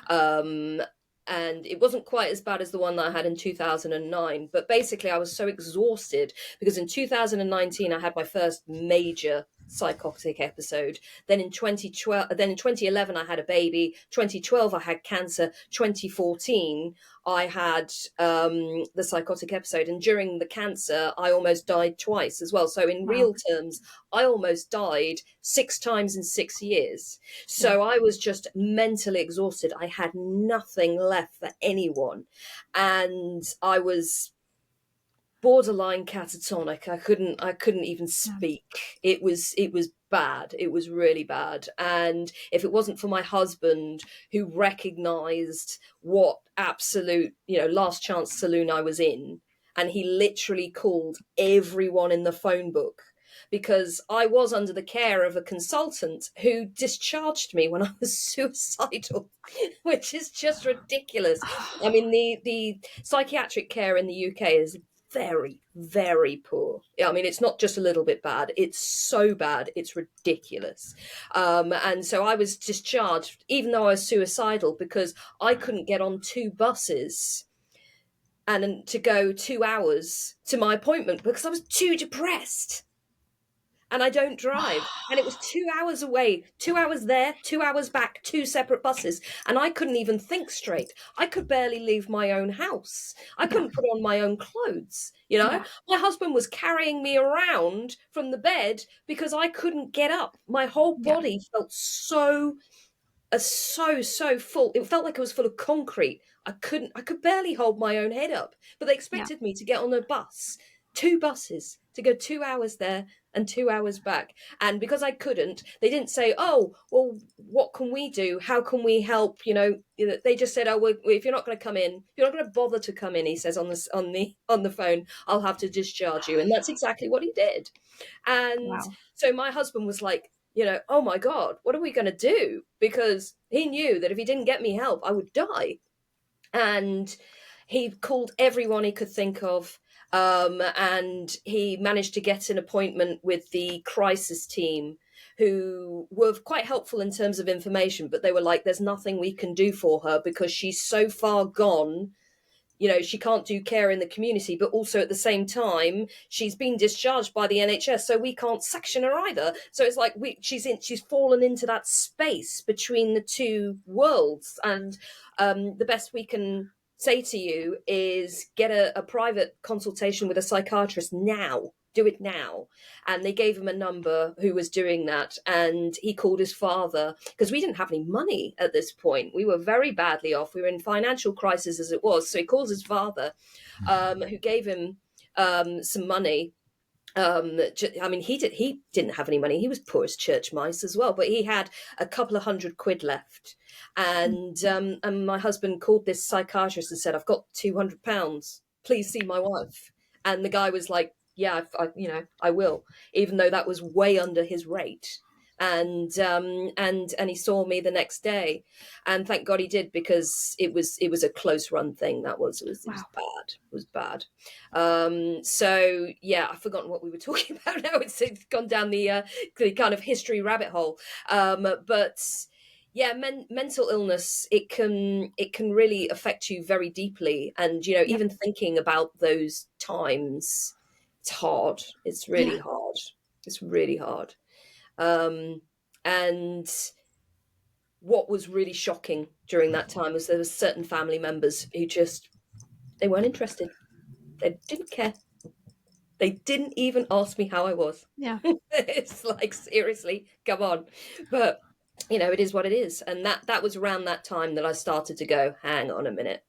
D: And it wasn't quite as bad as the one that I had in 2009. But basically, I was so exhausted because in 2019, I had my first major psychotic episode. Then in 2011, I had a baby. 2012, I had cancer. 2014, I had the psychotic episode. And during the cancer, I almost died twice as well. So in real terms, I almost died 6 times in 6 years. So I was just mentally exhausted. I had nothing left for anyone. And I was borderline catatonic. I couldn't even speak. It was bad. It was really bad. And if it wasn't for my husband, who recognized what absolute, last chance saloon I was in, and he literally called everyone in the phone book, because I was under the care of a consultant who discharged me when I was suicidal, which is just ridiculous. I mean, the psychiatric care in the UK is very, very poor. I mean, it's not just a little bit bad. It's so bad. It's ridiculous. And so I was discharged, even though I was suicidal, because I couldn't get on 2 buses and to go 2 hours to my appointment because I was too depressed. And I don't drive. And it was 2 hours away, 2 hours there, 2 hours back, 2 separate buses. And I couldn't even think straight. I could barely leave my own house. I couldn't put on my own clothes. My husband was carrying me around from the bed because I couldn't get up. My whole body felt so full. It felt like it was full of concrete. I could barely hold my own head up. But they expected me to get on a bus, 2 buses, to go 2 hours there and 2 hours back. And because I couldn't, they didn't say, oh, well, what can we do? How can we help? They just said, oh, well, if you're not going to come in, if you're not going to bother to come in, he says on the phone, I'll have to discharge you. And that's exactly what he did. And so my husband was like, oh my God, what are we going to do? Because he knew that if he didn't get me help, I would die. And he called everyone he could think of. And he managed to get an appointment with the crisis team, who were quite helpful in terms of information, but they were like, there's nothing we can do for her because she's so far gone. She can't do care in the community, but also at the same time, she's been discharged by the NHS, so we can't section her either. So it's like she's fallen into that space between the two worlds. And the best we can say to you is get a private consultation with a psychiatrist now. Do it now. And they gave him a number who was doing that. And he called his father, because we didn't have any money at this point. We were very badly off. We were in financial crisis as it was. So he calls his father, who gave him some money. He didn't have any money. He was poor as church mice as well, but he had a couple of £100 left. And my husband called this psychiatrist and said, I've got £200. Please see my wife. And the guy was like, yeah, I will, even though that was way under his rate. And he saw me the next day, and thank God he did, because it was a close run thing. It was bad. It was bad. So yeah, I've forgotten what we were talking about now. It's gone down the kind of history rabbit hole. But yeah, mental illness, it can really affect you very deeply, and even thinking about those times, it's hard. It's really hard. It's really hard. And what was really shocking during that time was there were certain family members who they weren't interested. They didn't care. They didn't even ask me how I was.
B: Yeah.
D: It's like, seriously, come on. But, it is what it is. And that was around that time that I started to go, hang on a minute.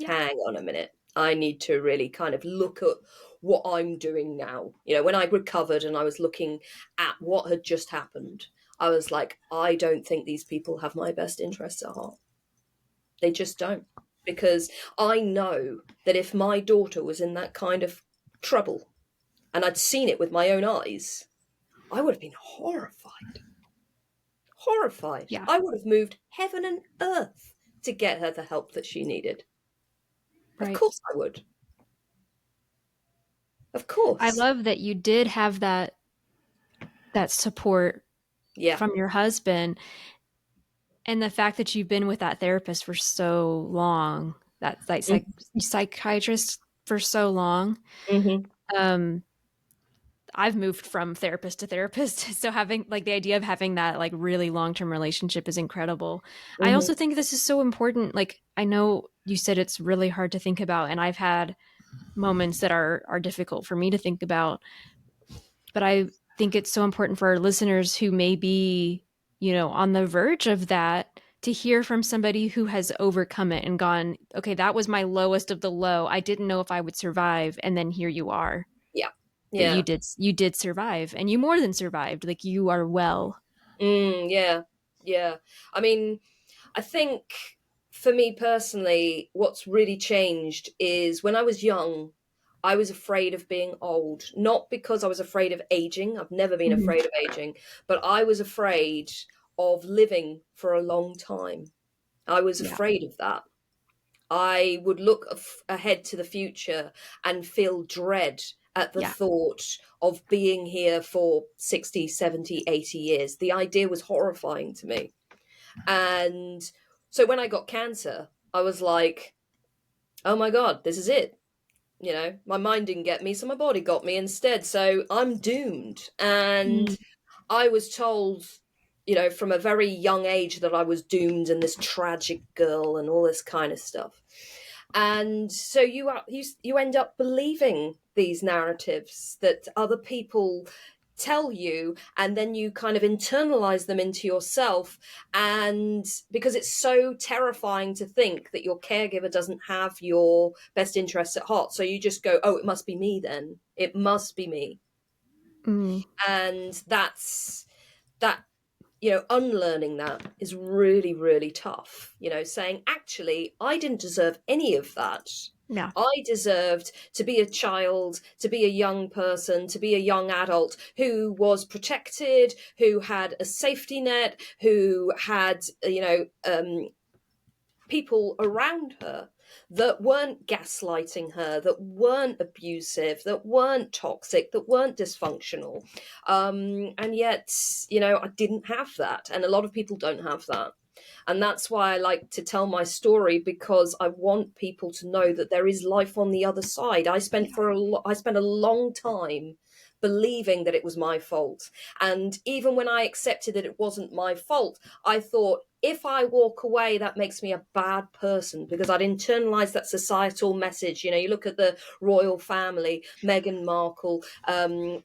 D: Hang on a minute. I need to really kind of look at what I'm doing now. When I recovered and I was looking at what had just happened, I was like, I don't think these people have my best interests at heart. They just don't. Because I know that if my daughter was in that kind of trouble and I'd seen it with my own eyes, I would have been horrified. Horrified.
B: Yeah.
D: I would have moved heaven and earth to get her the help that she needed. Right. Of course I would. Of course.
B: I love that you did have that support from your husband, and the fact that you've been with that therapist for so long, that psychiatrist for so long.
D: Mm-hmm.
B: I've moved from therapist to therapist, so having the idea of having that really long-term relationship is incredible. Mm-hmm. I also think this is so important. I know you said it's really hard to think about, and I've had moments that are difficult for me to think about, but I think it's so important for our listeners who may be, on the verge of that, to hear from somebody who has overcome it and gone, okay, that was my lowest of the low. I didn't know if I would survive. And then here you are.
D: Yeah.
B: You did survive, and you more than survived. You are well.
D: Yeah. I mean, I think for me personally, what's really changed is when I was young, I was afraid of being old, not because I was afraid of aging. I've never been afraid of aging, but I was afraid of living for a long time. I was afraid of that. I would look ahead to the future and feel dread at the thought of being here for 60, 70, 80 years. The idea was horrifying to me. And so when I got cancer, I was like, oh my God, this is it. My mind didn't get me, so my body got me instead. So I'm doomed. And I was told, from a very young age that I was doomed and this tragic girl and all this kind of stuff. And so you end up believing these narratives that other people tell you, and then you kind of internalize them into yourself. And because it's so terrifying to think that your caregiver doesn't have your best interests at heart, so you just go, oh, it must be me then. It must be me. And that's that. Unlearning that is really, really tough. Saying, actually, I didn't deserve any of that.
B: No.
D: I deserved to be a child, to be a young person, to be a young adult who was protected, who had a safety net, who had, people around her that weren't gaslighting her, that weren't abusive, that weren't toxic, that weren't dysfunctional. And yet, I didn't have that. And a lot of people don't have that. And that's why I like to tell my story, because I want people to know that there is life on the other side. I spent a long time believing that it was my fault. And even when I accepted that it wasn't my fault, I thought, if I walk away, that makes me a bad person, because I'd internalized that societal message. You look at the royal family, Meghan Markle,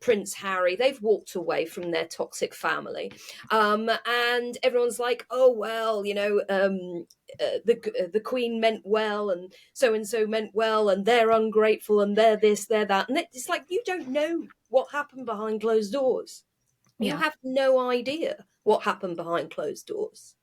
D: Prince Harry, they've walked away from their toxic family. And everyone's like, oh, well, the Queen meant well, and so meant well, and they're ungrateful, and they're this, they're that. And it's like, you don't know what happened behind closed doors. You have no idea what happened behind closed doors.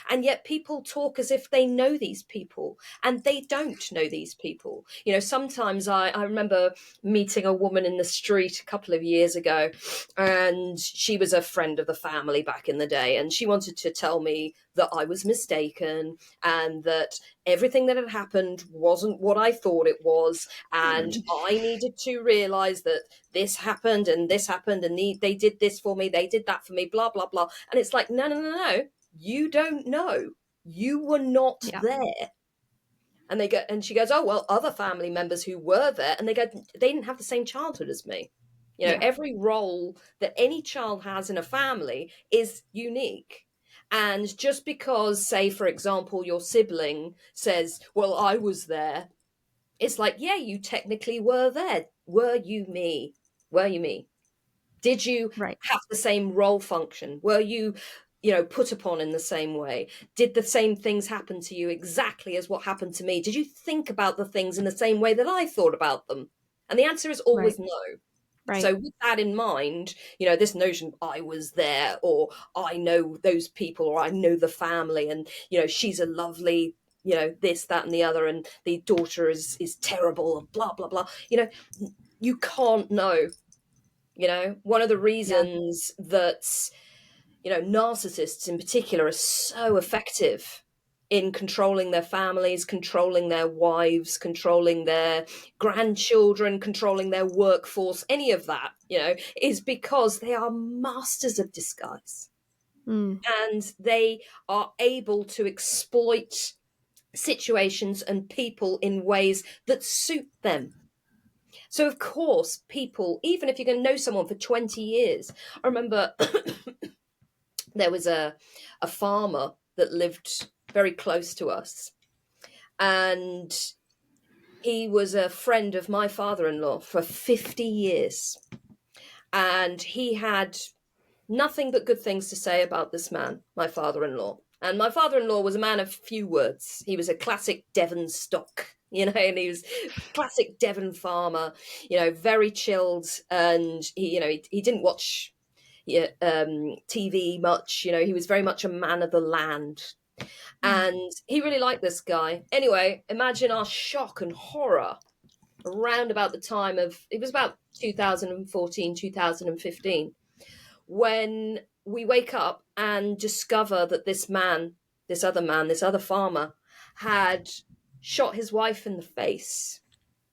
D: And yet people talk as if they know these people, and they don't know these people. Sometimes I remember meeting a woman in the street a couple of years ago, and she was a friend of the family back in the day, and she wanted to tell me that I was mistaken and that everything that had happened wasn't what I thought it was, and I needed to realize that this happened and they did this for me, they did that for me, blah, blah, blah. And it's like, no. You don't know. You were not there. And she goes, oh, well, other family members who were there, and they go, they didn't have the same childhood as me. You know, every role that any child has in a family is unique. And just because, say, for example, your sibling says, well, I was there, it's like, yeah, you technically were there. Were you me? Were you me? Did you have the same role function? Were you, you know, put upon in the same way? Did the same things happen to you exactly as what happened to me? Did you think about the things in the same way that I thought about them? And the answer is always no. Right. So with that in mind, you know, this notion, I was there, or I know those people, or I know the family, and, you know, she's a lovely, you know, this, that, and the other, and the daughter is terrible, and blah, blah, blah. You know, you can't know. You know, one of the reasons that, you know, narcissists in particular are so effective in controlling their families, controlling their wives, controlling their grandchildren, controlling their workforce, any of that, you know, is because they are masters of disguise. And they are able to exploit situations and people in ways that suit them. So, of course, people, even if you're going to know someone for 20 years, I remember there was a farmer that lived very close to us, and he was a friend of my father-in-law for 50 years, and he had nothing but good things to say about this man, my father-in-law. And my father-in-law was a man of few words. He was a classic Devon stock, you know, and he was classic Devon farmer, you know, very chilled, and he, you know, he didn't watch TV much, you know, he was very much a man of the land. And he really liked this guy. Anyway, imagine our shock and horror around about the time of, it was about 2014, 2015, when we wake up and discover that this other farmer had shot his wife in the face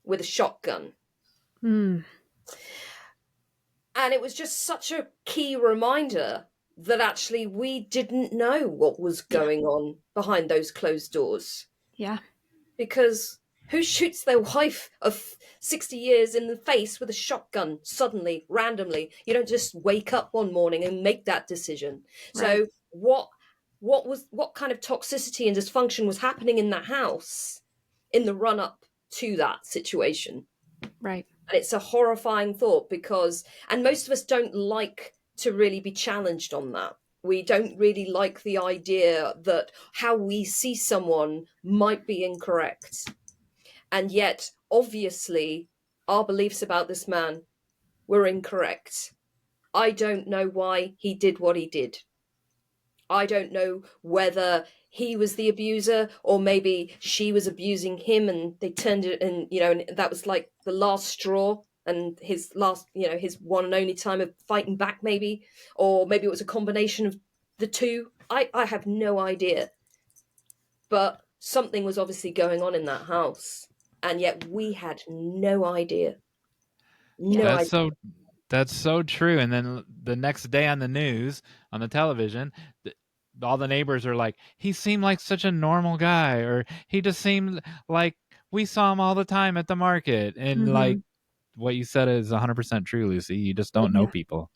D: with a shotgun. And it was just such a key reminder that actually we didn't know what was going on behind those closed doors. Yeah. Because who shoots their wife of 60 years in the face with a shotgun suddenly, randomly? You don't just wake up one morning and make that decision. Right. So what kind of toxicity and dysfunction was happening in that house in the run up to that situation? Right. And it's a horrifying thought because, and most of us don't like to really be challenged on that. We don't really like the idea that how we see someone might be incorrect. And yet, obviously, our beliefs about this man were incorrect. I don't know why he did what he did. I don't know whether he was the abuser or maybe she was abusing him and they turned it, and, you know, and that was like the last straw and his last, you know, his one and only time of fighting back, maybe, or maybe it was a combination of the two. I have no idea. But something was obviously going on in that house. And yet we had no idea.
A: That's so true. And then the next day on the news, on the television, all the neighbors are like, he seemed like such a normal guy, or he just seemed like we saw him all the time at the market. And like what you said is 100% true, Lucy. You just don't know people.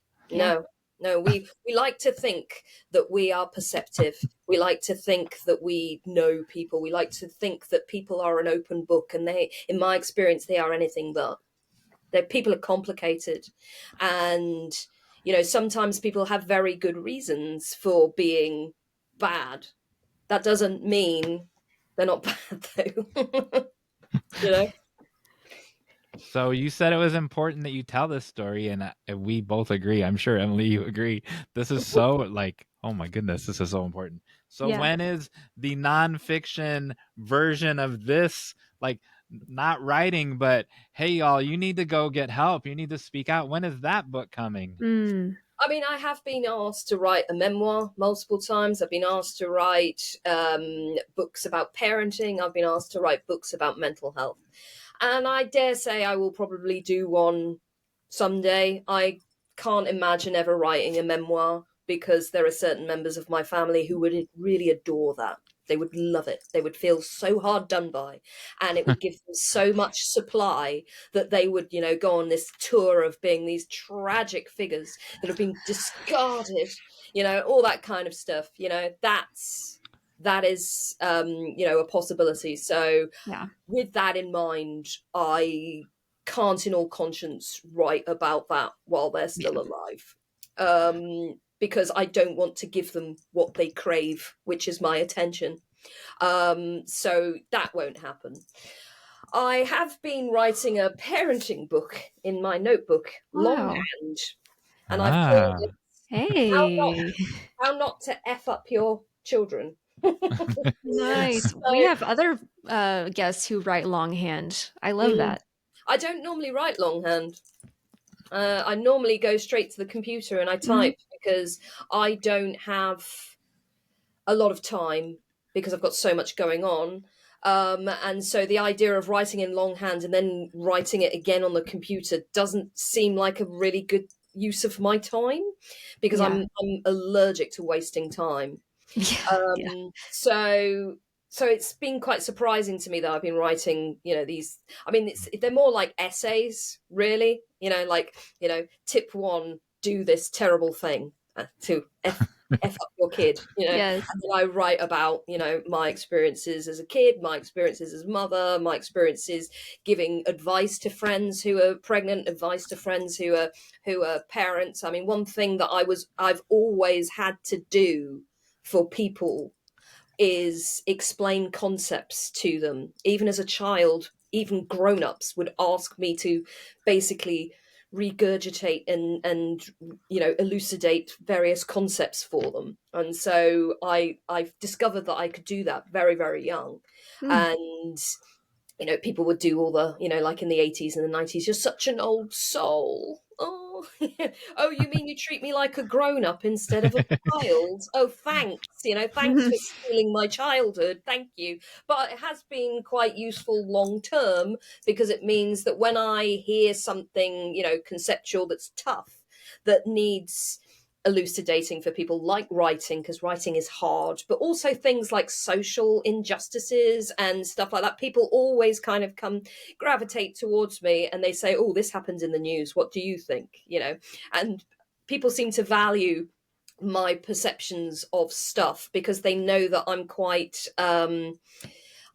D: No, we like to think that we are perceptive. We like to think that we know people. We like to think that people are an open book, and they, in my experience, they are anything but. People are complicated, and, you know, sometimes people have very good reasons for being bad. That doesn't mean they're not bad, though. You know.
A: So you said it was important that you tell this story, and we both agree. I'm sure, Emily, you agree. This is so, like, oh my goodness, this is so important. So when is the nonfiction version of this, like, not writing, but hey, y'all, you need to go get help. You need to speak out. When is that book coming?
D: I mean, I have been asked to write a memoir multiple times. I've been asked to write books about parenting. I've been asked to write books about mental health. And I dare say I will probably do one someday. I can't imagine ever writing a memoir because there are certain members of my family who would really adore that. They would love it. They would feel so hard done by, and it would give them so much supply that they would, you know, go on this tour of being these tragic figures that have been discarded, you know, all that kind of stuff. You know, that is, you know, a possibility. So with that in mind, I can't in all conscience write about that while they're still alive. Because I don't want to give them what they crave, which is my attention. So that won't happen. I have been writing a parenting book in my notebook, longhand, and I've called it How Not to F Up Your Children.
B: Nice. We have other guests who write longhand. I love that.
D: I don't normally write longhand. I normally go straight to the computer and I type because I don't have a lot of time because I've got so much going on. And so the idea of writing in longhand and then writing it again on the computer doesn't seem like a really good use of my time because I'm allergic to wasting time. So it's been quite surprising to me that I've been writing, you know, these, I mean, they're more like essays, really, you know, like, you know, tip 1, do this terrible thing to F up your kid, you know. And then I write about, you know, my experiences as a kid, my experiences as mother, my experiences giving advice to friends who are pregnant, advice to friends who are parents. I mean, one thing that I've always had to do for people is explain concepts to them. Even as a child, even grown-ups would ask me to basically regurgitate and you know, elucidate various concepts for them. And so I've discovered that I could do that very, very young. And you know, people would do all the, you know, like in the 80s and the 90s, you're such an old soul. Oh, oh, you mean you treat me like a grown-up instead of a child? Oh, thanks. You know, thanks for stealing my childhood. Thank you. But it has been quite useful long term because it means that when I hear something, you know, conceptual that's tough, that needs elucidating for people, like writing, because writing is hard, but also things like social injustices and stuff like that, people always kind of gravitate towards me and they say, oh, this happens in the news, what do you think, you know? And people seem to value my perceptions of stuff because they know that I'm quite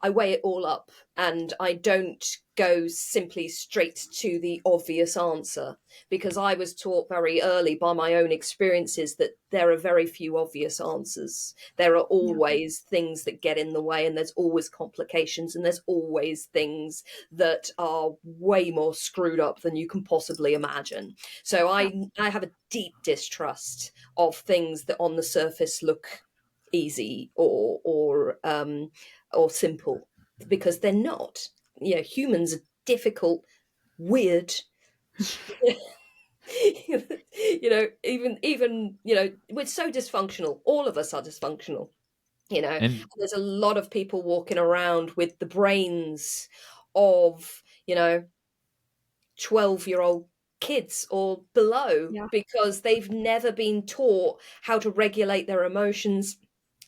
D: I weigh it all up and I don't go simply straight to the obvious answer, because I was taught very early by my own experiences that there are very few obvious answers. There are always things that get in the way, and there's always complications, and there's always things that are way more screwed up than you can possibly imagine. So I have a deep distrust of things that on the surface look easy or simple, because they're not. You know, humans are difficult, weird. You know, even you know, we're so dysfunctional. All of us are dysfunctional. You know, and there's a lot of people walking around with the brains of, you know, 12-year-old kids or below, because they've never been taught how to regulate their emotions.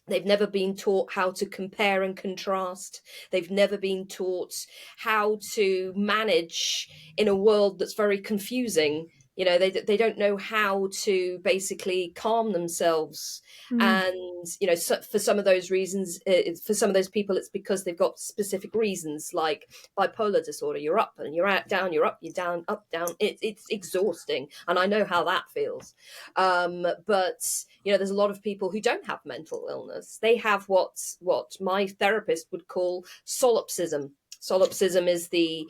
D: They've never been taught how to compare and contrast. They've never been taught how to manage in a world that's very confusing. You know, they don't know how to basically calm themselves. And, you know, so for some of those reasons, for some of those people, it's because they've got specific reasons, like bipolar disorder. You're up and you're out, down, you're up, you're down, up, down. It's exhausting. And I know how that feels. But, you know, there's a lot of people who don't have mental illness. They have what my therapist would call solipsism. Solipsism is the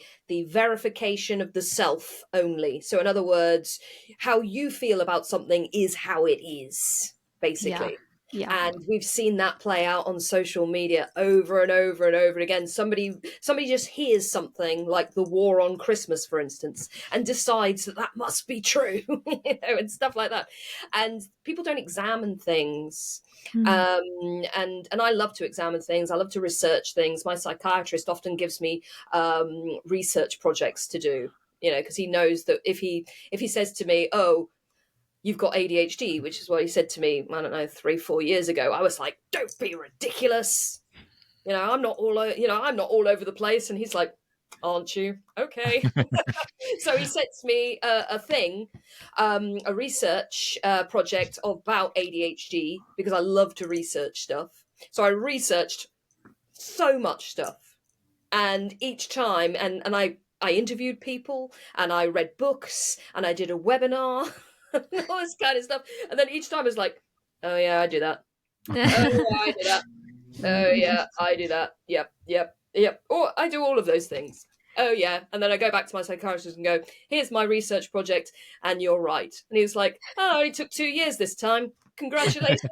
D: verification of the self only. So in other words, how you feel about something is how it is, basically. And we've seen that play out on social media over and over and over again. Somebody just hears something like the war on Christmas, for instance, and decides that must be true, you know, and stuff like that. And people don't examine things. And I love to examine things. I love to research things. My psychiatrist often gives me research projects to do, you know, because he knows that if he says to me, oh, you've got ADHD, which is what he said to me, I don't know, 3-4 years ago, I was like, don't be ridiculous. I'm not all over the place. And he's like, aren't you? Okay. So he sets me a research project about ADHD, because I love to research stuff. So I researched so much stuff, and each time, and I interviewed people, and I read books, and I did a webinar, and all this kind of stuff. And then each time I was like, oh yeah, I do that. Oh yeah, I do that. Oh yeah, I do that. Yep. Or I do all of those things. Oh yeah. And then I go back to my psychiatrist and go, here's my research project, and you're right. And he was like, oh, it only took 2 years this time. Congratulations.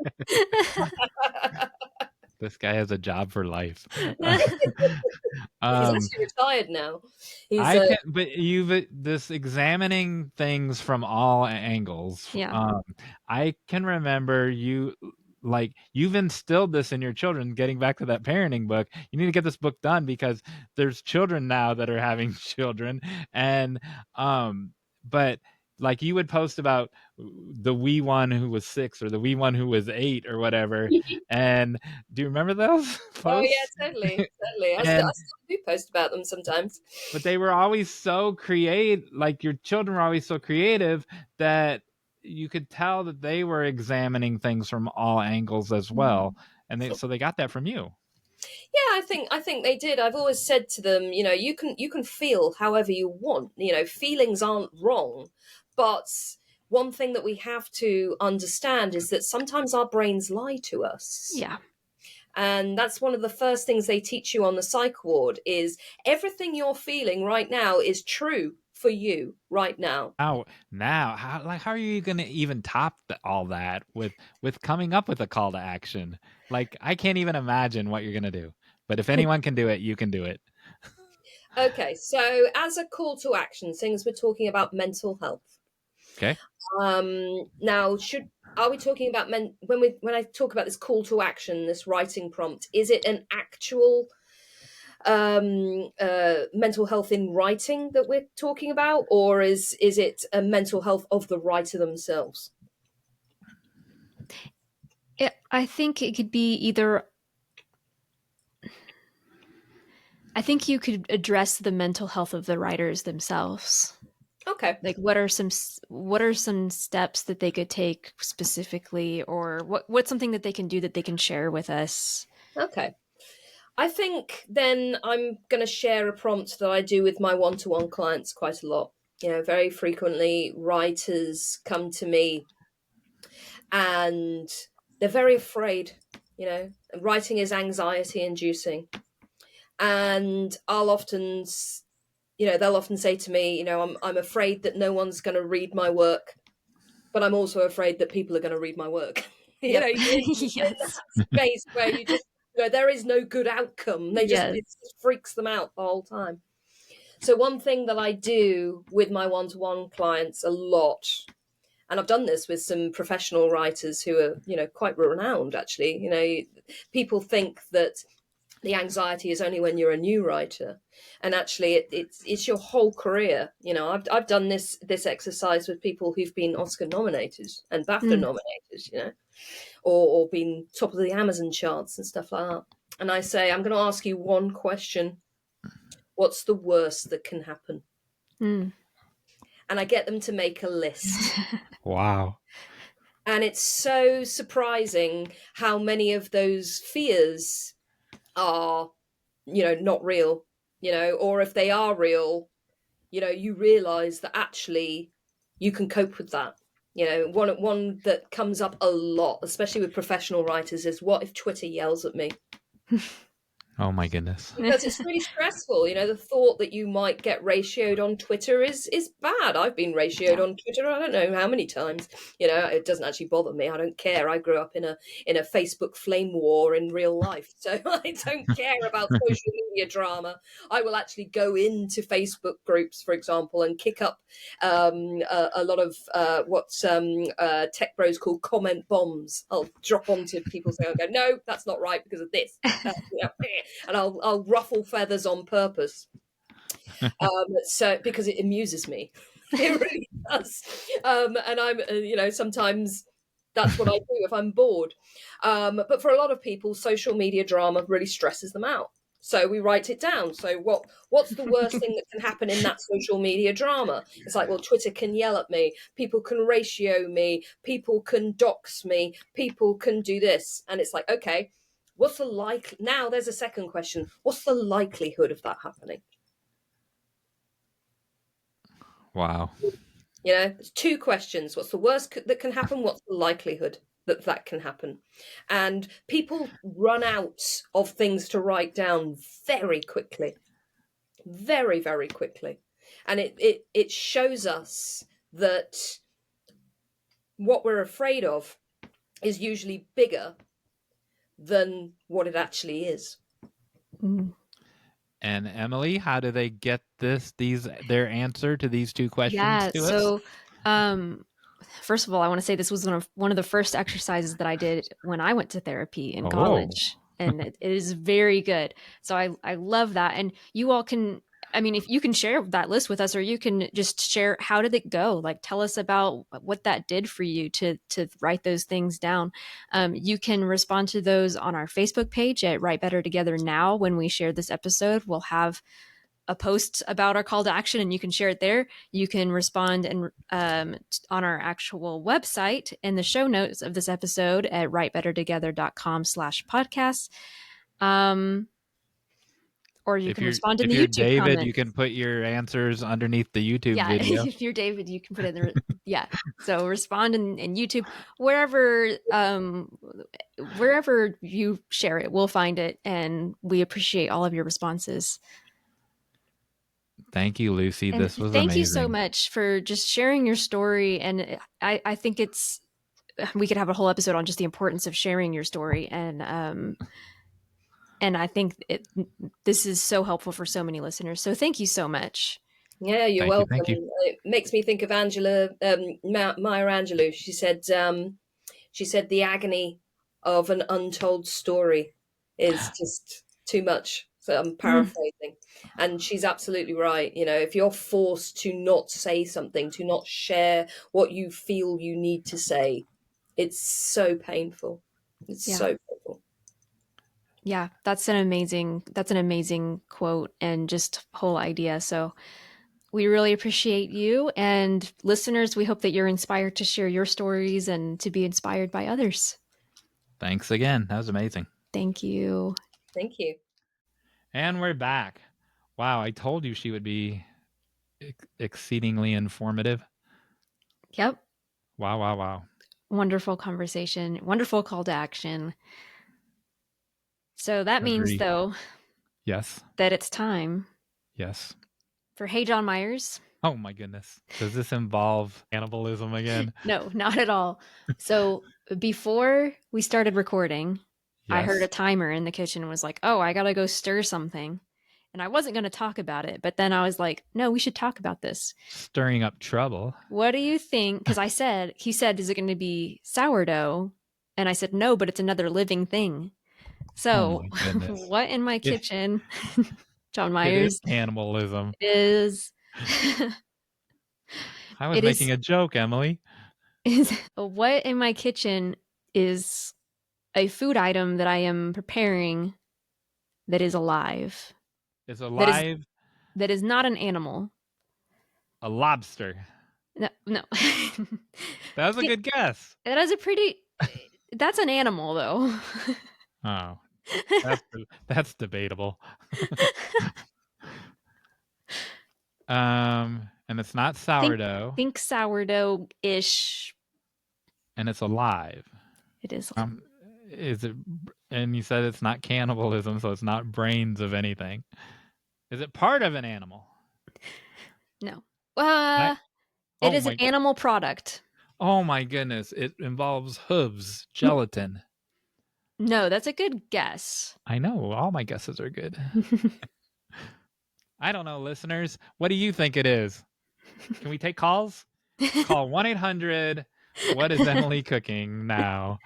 A: This guy has a job for life.
D: He's actually retired now.
A: But you've this examining things from all angles.
B: Yeah.
A: I can remember you've instilled this in your children. Getting back to that parenting book, you need to get this book done, because there's children now that are having children, and but like you would post about the wee one who was 6 or the wee one who was 8 or whatever. And do you remember those posts?
D: Oh yeah, totally. I still do post about them sometimes.
A: But they were always so creative. Like your children were always so creative that you could tell that they were examining things from all angles as well. And so they got that from you.
D: Yeah, I think they did. I've always said to them, you can feel however you want. Feelings aren't wrong. But one thing that we have to understand is that sometimes our brains lie to us.
B: Yeah.
D: And that's one of the first things they teach you on the psych ward, is everything you're feeling right now is true for you right now.
A: How are you going to even top all that with coming up with a call to action? Like, I can't even imagine what you're going to do. But if anyone can do it, you can do it. I
D: so as a call to action, things we're talking about mental health.
A: Okay.
D: Now, are we talking about when I talk about this call to action, this writing prompt? Is it an actual mental health in writing that we're talking about, or is it a mental health of the writer themselves?
B: I think it could be either. I think you could address the mental health of the writers themselves.
D: Okay.
B: Like, what are some steps that they could take specifically, or what's something that they can do that they can share with us?
D: Okay. I think then I'm going to share a prompt that I do with my one-to-one clients quite a lot. Very frequently writers come to me and they're very afraid. Writing is anxiety inducing. And I'll often, they'll often say to me, I'm afraid that no one's going to read my work, but I'm also afraid that people are going to read my work.
B: Yes.
D: Space where you just, there is no good outcome. It just freaks them out the whole time. So one thing that I do with my one-to-one clients a lot, and I've done this with some professional writers who are, quite renowned, actually. People think that the anxiety is only when you're a new writer, and actually it's your whole career. I've done this exercise with people who've been Oscar nominated and BAFTA nominated, or been top of the Amazon charts and stuff like that. And I say, I'm going to ask you one question: what's the worst that can happen? And I get them to make a list.
A: Wow.
D: And it's so surprising how many of those fears are, not real, or if they are real, you realize that actually you can cope with that. One that comes up a lot, especially with professional writers, is, what if Twitter yells at me?
A: Oh my goodness.
D: Because it's really stressful. The thought that you might get ratioed on Twitter is bad. I've been ratioed on Twitter, I don't know how many times. It doesn't actually bother me. I don't care. I grew up in a Facebook flame war in real life. So I don't care about social media drama. I will actually go into Facebook groups, for example, and kick up a lot of what tech bros call comment bombs. I'll drop onto people's thing and go, no, that's not right because of this. And I'll ruffle feathers on purpose, so because it amuses me. It really does. And I'm, sometimes That's what I do if I'm bored. But for a lot of people, social media drama really stresses them out. So we write it down. So what's the worst thing that can happen in that social media drama? It's like, well, Twitter can yell at me, people can ratio me, people can dox me, people can do this. And it's like, okay, what's the now there's a second question. What's the likelihood of that happening?
A: Wow.
D: You know, there's two questions. What's the worst that can happen? What's the likelihood that that can happen? And people run out of things to write down very quickly, very, very quickly. And it shows us that what we're afraid of is usually bigger than what it actually is.
B: Mm.
A: And Emily, how do they get their answer to these two questions to us?
B: So first of all, I want to say this was one of the first exercises that I did when I went to therapy in college. And it is very good. So I love that. And you all can, I mean, if you can share that list with us, or you can just share, how did it go? Like, tell us about what that did for you to write those things down. You can respond to those on our Facebook page at Write Better Together Now. When we share this episode, we'll have a post about our call to action, and you can share it there. You can respond and on our actual website in the show notes of this episode at writebettertogether.com/podcast. Or you can respond in the YouTube
A: David,
B: comments.
A: You can put your answers underneath the YouTube video.
B: If you're David, you can put it in there. Yeah. So respond in YouTube, wherever you share it, we'll find it, and we appreciate all of your responses.
A: Thank you, Lucy.
B: And
A: this was
B: thank
A: amazing.
B: you so much for just sharing your story. And I think we could have a whole episode on just the importance of sharing your story. And I think this is so helpful for so many listeners. So thank you so much.
D: Yeah, you're welcome.
A: Thank you.
D: It makes me think of Maya Angelou. She said the agony of an untold story is just too much. So I'm paraphrasing. And she's absolutely right. You know, if you're forced to not say something, to not share what you feel you need to say, it's so painful. It's so painful.
B: Yeah, that's an amazing quote and just whole idea. So we really appreciate you, and listeners, we hope that you're inspired to share your stories and to be inspired by others.
A: Thanks again. That was amazing.
B: Thank you.
D: Thank you.
A: And we're back. Wow, I told you she would be exceedingly informative.
B: Yep.
A: Wow.
B: Wonderful conversation. Wonderful call to action. So that means, though,
A: yes,
B: that it's time.
A: Yes.
B: For HeyJonMeyers.
A: Oh my goodness. Does this involve cannibalism again?
B: No, not at all. So before we started recording, I heard a timer in the kitchen and was like, oh, I got to go stir something. And I wasn't going to talk about it. But then I was like, no, we should talk about this.
A: Stirring up trouble.
B: What do you think? Because he said, is it going to be sourdough? And I said, no, but it's another living thing. So what in my kitchen, JonMeyers,
A: is cannibalism
B: is...
A: I was making a joke, Emily.
B: What in my kitchen is a food item that I am preparing that is alive?
A: Is alive?
B: That is not an animal.
A: A lobster.
B: No.
A: That was a good guess.
B: That's an animal, though.
A: Oh, that's debatable. And it's not sourdough.
B: Think sourdough-ish.
A: And it's alive.
B: It is.
A: Is it? And you said it's not cannibalism, so it's not brains of anything. Is it part of an animal?
B: No. It is an animal product.
A: Oh my goodness! It involves hooves, gelatin.
B: No, that's a good guess.
A: I know. All my guesses are good. I don't know, listeners. What do you think it is? Can we take calls? Call 1-800. What is Emily cooking now?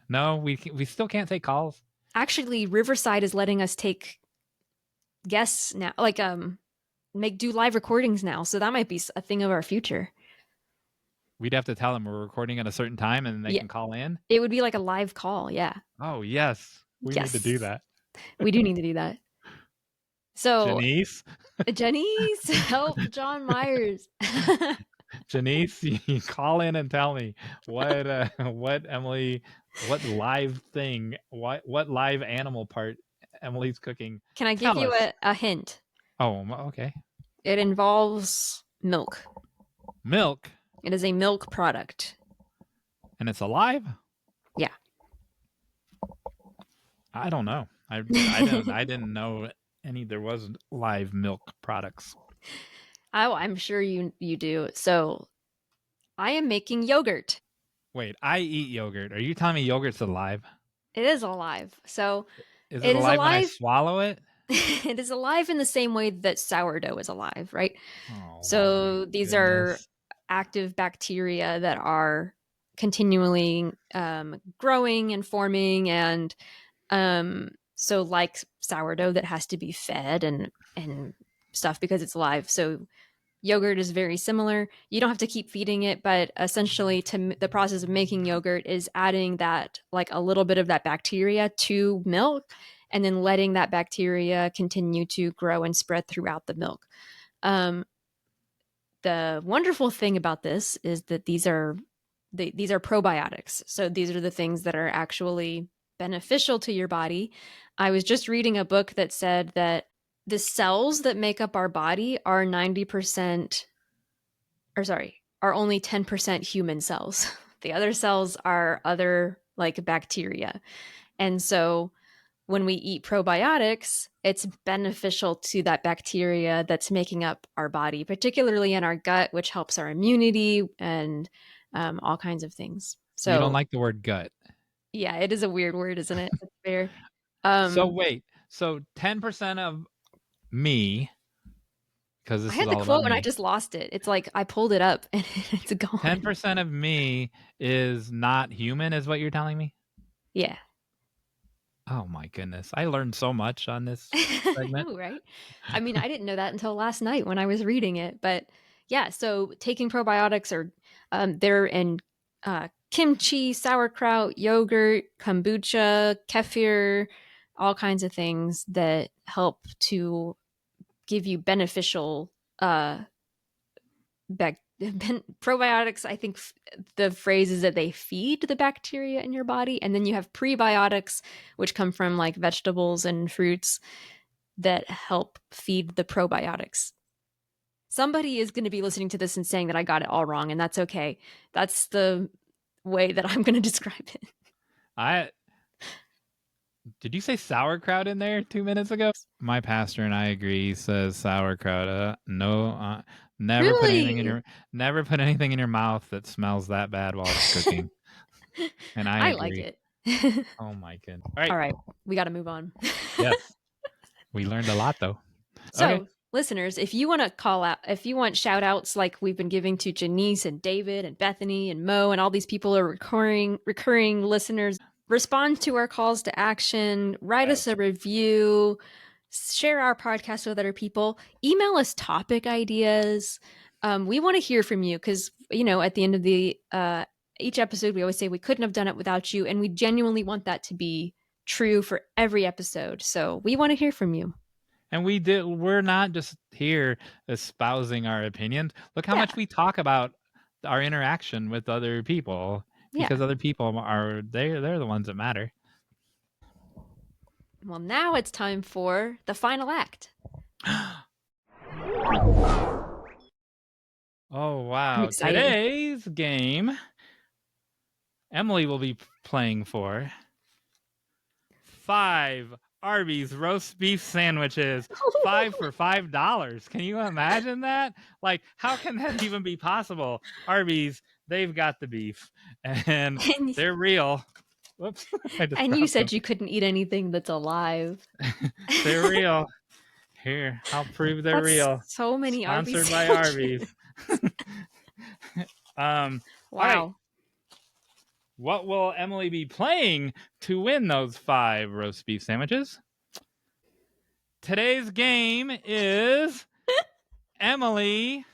A: No, we still can't take calls.
B: Actually, Riverside is letting us take guests now. Like do live recordings now. So that might be a thing of our future.
A: We'd have to tell them we're recording at a certain time and they can call in?
B: It would be like a live call, yeah.
A: Oh, yes. We need to do that.
B: We do need to do that. So
A: Janice,
B: help JonMeyers.
A: Janice, you call in and tell me what Emily, what live thing, what live animal part Emily's cooking.
B: Can I give you a hint?
A: Oh, okay.
B: It involves milk.
A: Milk?
B: It is a milk product.
A: And it's alive?
B: Yeah.
A: I don't know. I didn't know there was live milk products.
B: Oh, I'm sure you do. So I am making yogurt.
A: Wait, I eat yogurt. Are you telling me yogurt's alive?
B: It is alive. So
A: is it alive when I swallow it?
B: It is alive in the same way that sourdough is alive, right? Oh, so these are active bacteria that are continually growing and forming, and so like sourdough that has to be fed and stuff because it's alive. So yogurt is very similar. You don't have to keep feeding it, but essentially the process of making yogurt is adding that, like a little bit of that bacteria to milk and then letting that bacteria continue to grow and spread throughout the milk. The wonderful thing about this is that these are probiotics. So these are the things that are actually beneficial to your body. I was just reading a book that said that the cells that make up our body are are only 10% human cells. The other cells are other like bacteria. And so when we eat probiotics, it's beneficial to that bacteria that's making up our body, particularly in our gut, which helps our immunity and all kinds of things. So
A: you don't like the word gut?
B: Yeah, it is a weird word, isn't it? It's fair.
A: So wait, so 10% of me, because this
B: I had
A: is
B: the
A: all
B: quote
A: about
B: and
A: me.
B: I just lost it. It's like I pulled it up and it's gone.
A: 10% of me is not human, is what you're telling me?
B: Yeah.
A: Oh my goodness. I learned so much on this segment.
B: I know, right? I mean, I didn't know that until last night when I was reading it. But yeah, so taking probiotics are they're in kimchi, sauerkraut, yogurt, kombucha, kefir, all kinds of things that help to give you beneficial probiotics. I think the phrase is that they feed the bacteria in your body, and then you have prebiotics, which come from like vegetables and fruits that help feed the probiotics. Somebody is going to be listening to this and saying that I got it all wrong, and that's okay. That's the way that I'm going to describe it.
A: Did you say sauerkraut in there 2 minutes ago? My pastor and I agree. He says sauerkraut. No, never
B: really?
A: put anything in your mouth that smells that bad while it's cooking. And I agree.
B: Like it.
A: Oh my goodness!
B: All right, we got to move on.
A: Yes, we learned a lot though.
B: So,
A: okay.
B: Listeners, if you want to call out, if you want shout outs like we've been giving to Janice and David and Bethany and Mo and all these people are recurring listeners, respond to our calls to action, write us a review, share our podcast with other people, email us topic ideas. We want to hear from you because, at the end of the each episode, we always say we couldn't have done it without you. And we genuinely want that to be true for every episode. So we want to hear from you.
A: And we're not just here espousing our opinions. Look how much we talk about our interaction with other people. Because other people they're the ones that matter.
B: Well, now it's time for the final act.
A: Oh, wow. Today's game, Emily will be playing for 5 Arby's roast beef sandwiches, 5 for $5. Can you imagine that? Like, how can that even be possible? Arby's, they've got the beef, and they're real. Whoops.
B: And you said you couldn't eat anything that's alive.
A: They're real. Here, I'll prove they're real.
B: So many Arby's
A: sponsored by Arby's.
B: Wow.
A: Right. What will Emily be playing to win those 5 roast beef sandwiches? Today's game is Emily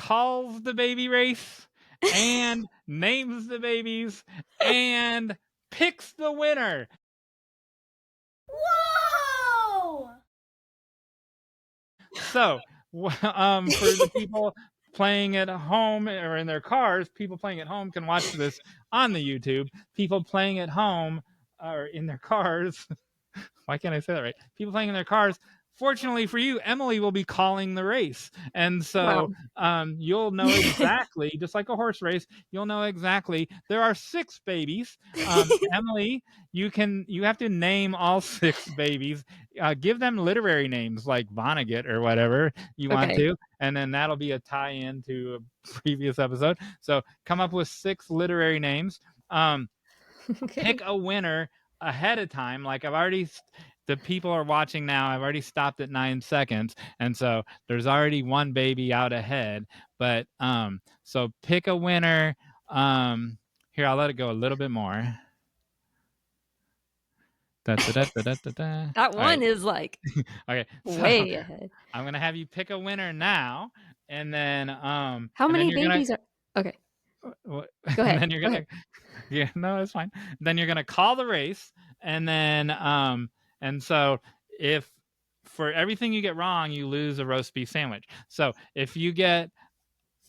A: calls the baby race and names the babies and picks the winner.
E: Whoa!
A: So, for the people playing at home or in their cars, people playing at home can watch this on the YouTube. People playing at home or in their cars, why can't I say that right? People playing in their cars, fortunately for you, Emily will be calling the race. And so you'll know exactly, just like a horse race, you'll know exactly. There are 6 babies. Emily, you have to name all 6 babies. Give them literary names like Vonnegut or whatever you want to. And then that'll be a tie-in to a previous episode. So come up with 6 literary names. Pick a winner ahead of time. Like the people are watching now. I've already stopped at 9 seconds. And so there's already one baby out ahead. But so pick a winner. Here, I'll let it go a little bit more.
B: That one is like
A: okay,
B: way ahead.
A: I'm gonna have you pick a winner now, and then
B: how many babies are okay?
A: Go
B: ahead.
A: And then you're gonna yeah, no, it's fine. Then you're gonna call the race, and then and so if for everything you get wrong, you lose a roast beef sandwich. So if you get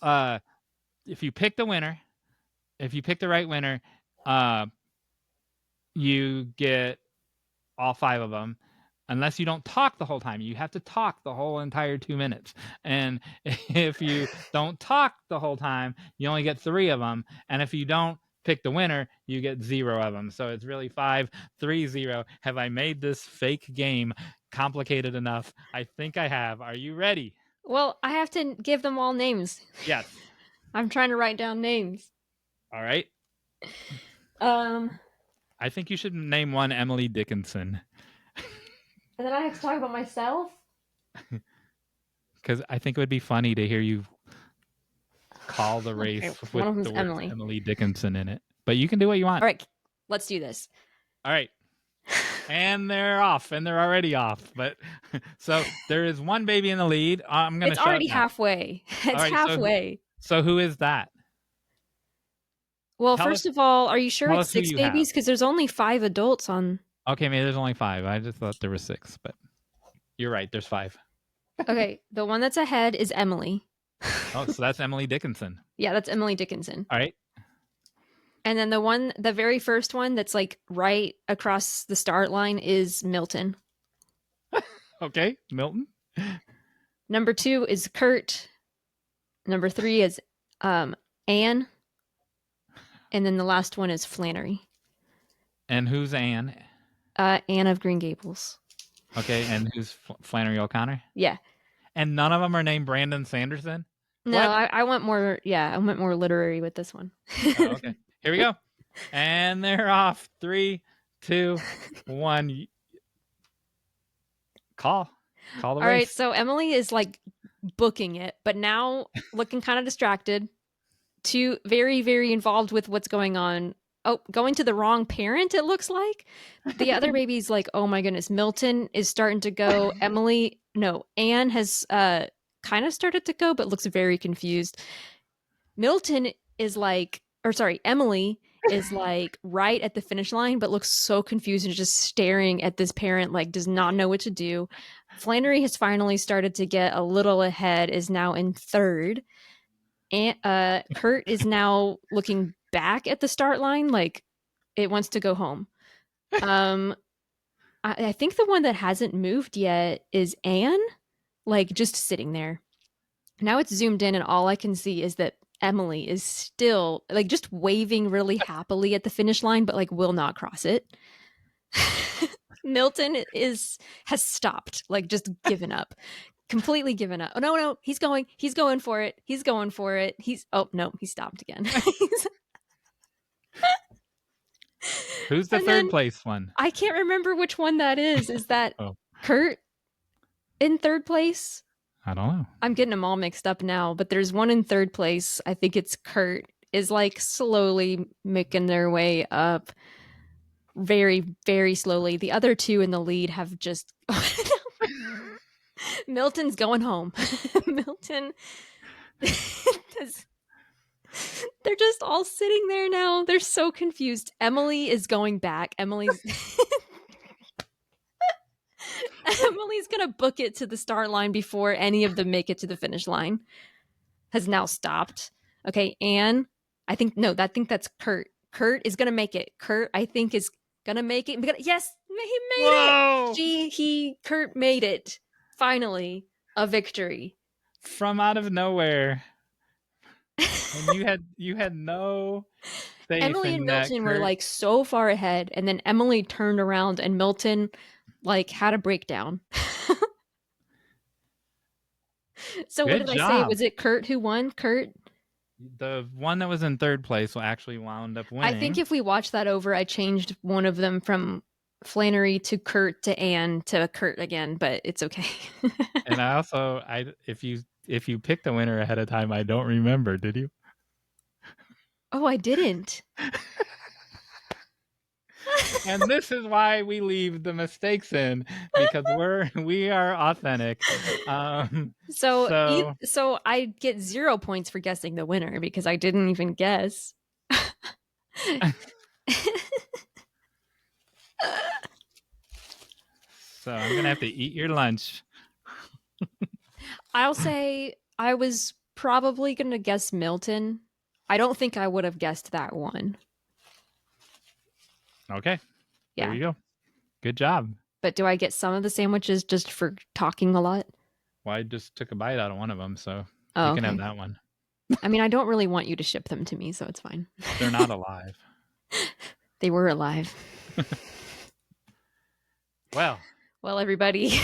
A: if you pick the winner, if you pick the right winner, you get all 5 of them, unless you don't talk the whole time. You have to talk the whole entire 2 minutes. And if you don't talk the whole time, you only get 3 of them. And if you don't pick the winner, you get 0 of them. So it's really 5, 3, 0. Have I made this fake game complicated enough? I think I have. Are you ready?
B: Well, I have to give them all names.
A: Yes.
B: I'm trying to write down names.
A: All right. I think you should name one Emily Dickinson.
B: And then I have to talk about myself?
A: Because I think it would be funny to hear you call the race with the word Emily Dickinson in it. But you can do what you want.
B: All right, let's do this.
A: All right. And they're off, and they're already off. But so there is one baby in the lead. I'm going to
B: It's already halfway. It's halfway.
A: So who is that?
B: Well, first of all, are you sure it's 6 babies? Because there's only 5 adults on.
A: Okay, maybe there's only 5. I just thought there were 6, but you're right. There's 5.
B: Okay, the one that's ahead is Emily.
A: Oh, so that's Emily Dickinson.
B: Yeah, that's Emily Dickinson.
A: All right.
B: And then the very first one that's like right across the start line is Milton.
A: Okay, Milton.
B: Number 2 is Kurt. Number 3 is Anne. And then the last one is Flannery.
A: And who's Anne?
B: Anne of Green Gables.
A: Okay, and who's Flannery O'Connor?
B: Yeah.
A: And none of them are named Brandon Sanderson?
B: No, I went more, I went more literary with this one.
A: Oh, okay. Here we go. And they're off. 3, 2, 1. Call the race.
B: All right, so Emily is like booking it, but now looking kind of distracted. 2 very, very involved with what's going on. Oh, going to the wrong parent, it looks like. The other baby's like, oh my goodness, Milton is starting to go. Anne has kind of started to go, but looks very confused. Emily is like right at the finish line, but looks so confused and just staring at this parent, like does not know what to do. Flannery has finally started to get a little ahead, is now in 3rd. And Kurt is now looking back at the start line like it wants to go home. I think the one that hasn't moved yet is Anne, like just sitting there. Now it's zoomed in and all I can see is that Emily is still like just waving really happily at the finish line, but like will not cross it. Milton has stopped, like just given up. Completely given up. Oh no, he's going for it. He stopped again.
A: Who's the third place one?
B: I can't remember which one that is. Is that Kurt in 3rd place?
A: I don't know.
B: I'm getting them all mixed up now, but there's one in 3rd place. I think it's Kurt is like slowly making their way up very, very slowly. The other 2 in the lead have just Milton's going home. Milton They're just all sitting there now. They're so confused. Emily is going back. Emily's gonna book it to the start line before any of them make it to the finish line. Has now stopped. Okay, Anne, I think that's Kurt. Kurt is gonna make it. Kurt, I think, is gonna make it. Yes, he made it. Kurt made it. Finally, a victory
A: from out of nowhere. And you had no faith.
B: Emily and Milton
A: were
B: like so far ahead, and then Emily turned around and Milton like had a breakdown. So what did I say? Was it Kurt who won? Kurt?
A: The one that was in third place actually wound up winning.
B: I think if we watch that over, I changed one of them from Flannery to Kurt to Anne to Kurt again, but it's okay.
A: And I also, if you picked the winner ahead of time, I don't remember. Did you?
B: Oh, I didn't.
A: And this is why we leave the mistakes in, because we are authentic.
B: So I get 0 points for guessing the winner because I didn't even guess.
A: So I'm gonna have to eat your lunch.
B: I'll say I was probably gonna guess Milton. I don't think I would have guessed that one.
A: Okay.
B: Yeah.
A: There you go. Good job.
B: But do I get some of the sandwiches just for talking a lot?
A: Well, I just took a bite out of one of them, so
B: you
A: can have that one.
B: I mean, I don't really want you to ship them to me, so it's fine.
A: They're not alive.
B: They were alive. Well, everybody.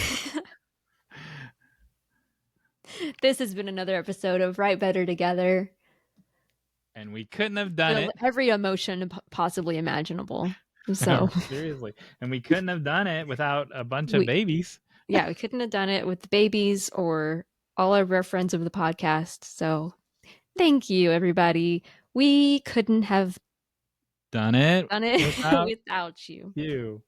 B: This has been another episode of Write Better Together.
A: And we couldn't have done it.
B: Every emotion possibly imaginable. So
A: seriously. And we couldn't have done it without a bunch of babies.
B: Yeah, we couldn't have done it with the babies or all of our friends of the podcast. So thank you, everybody. We couldn't have
A: done it
B: without you.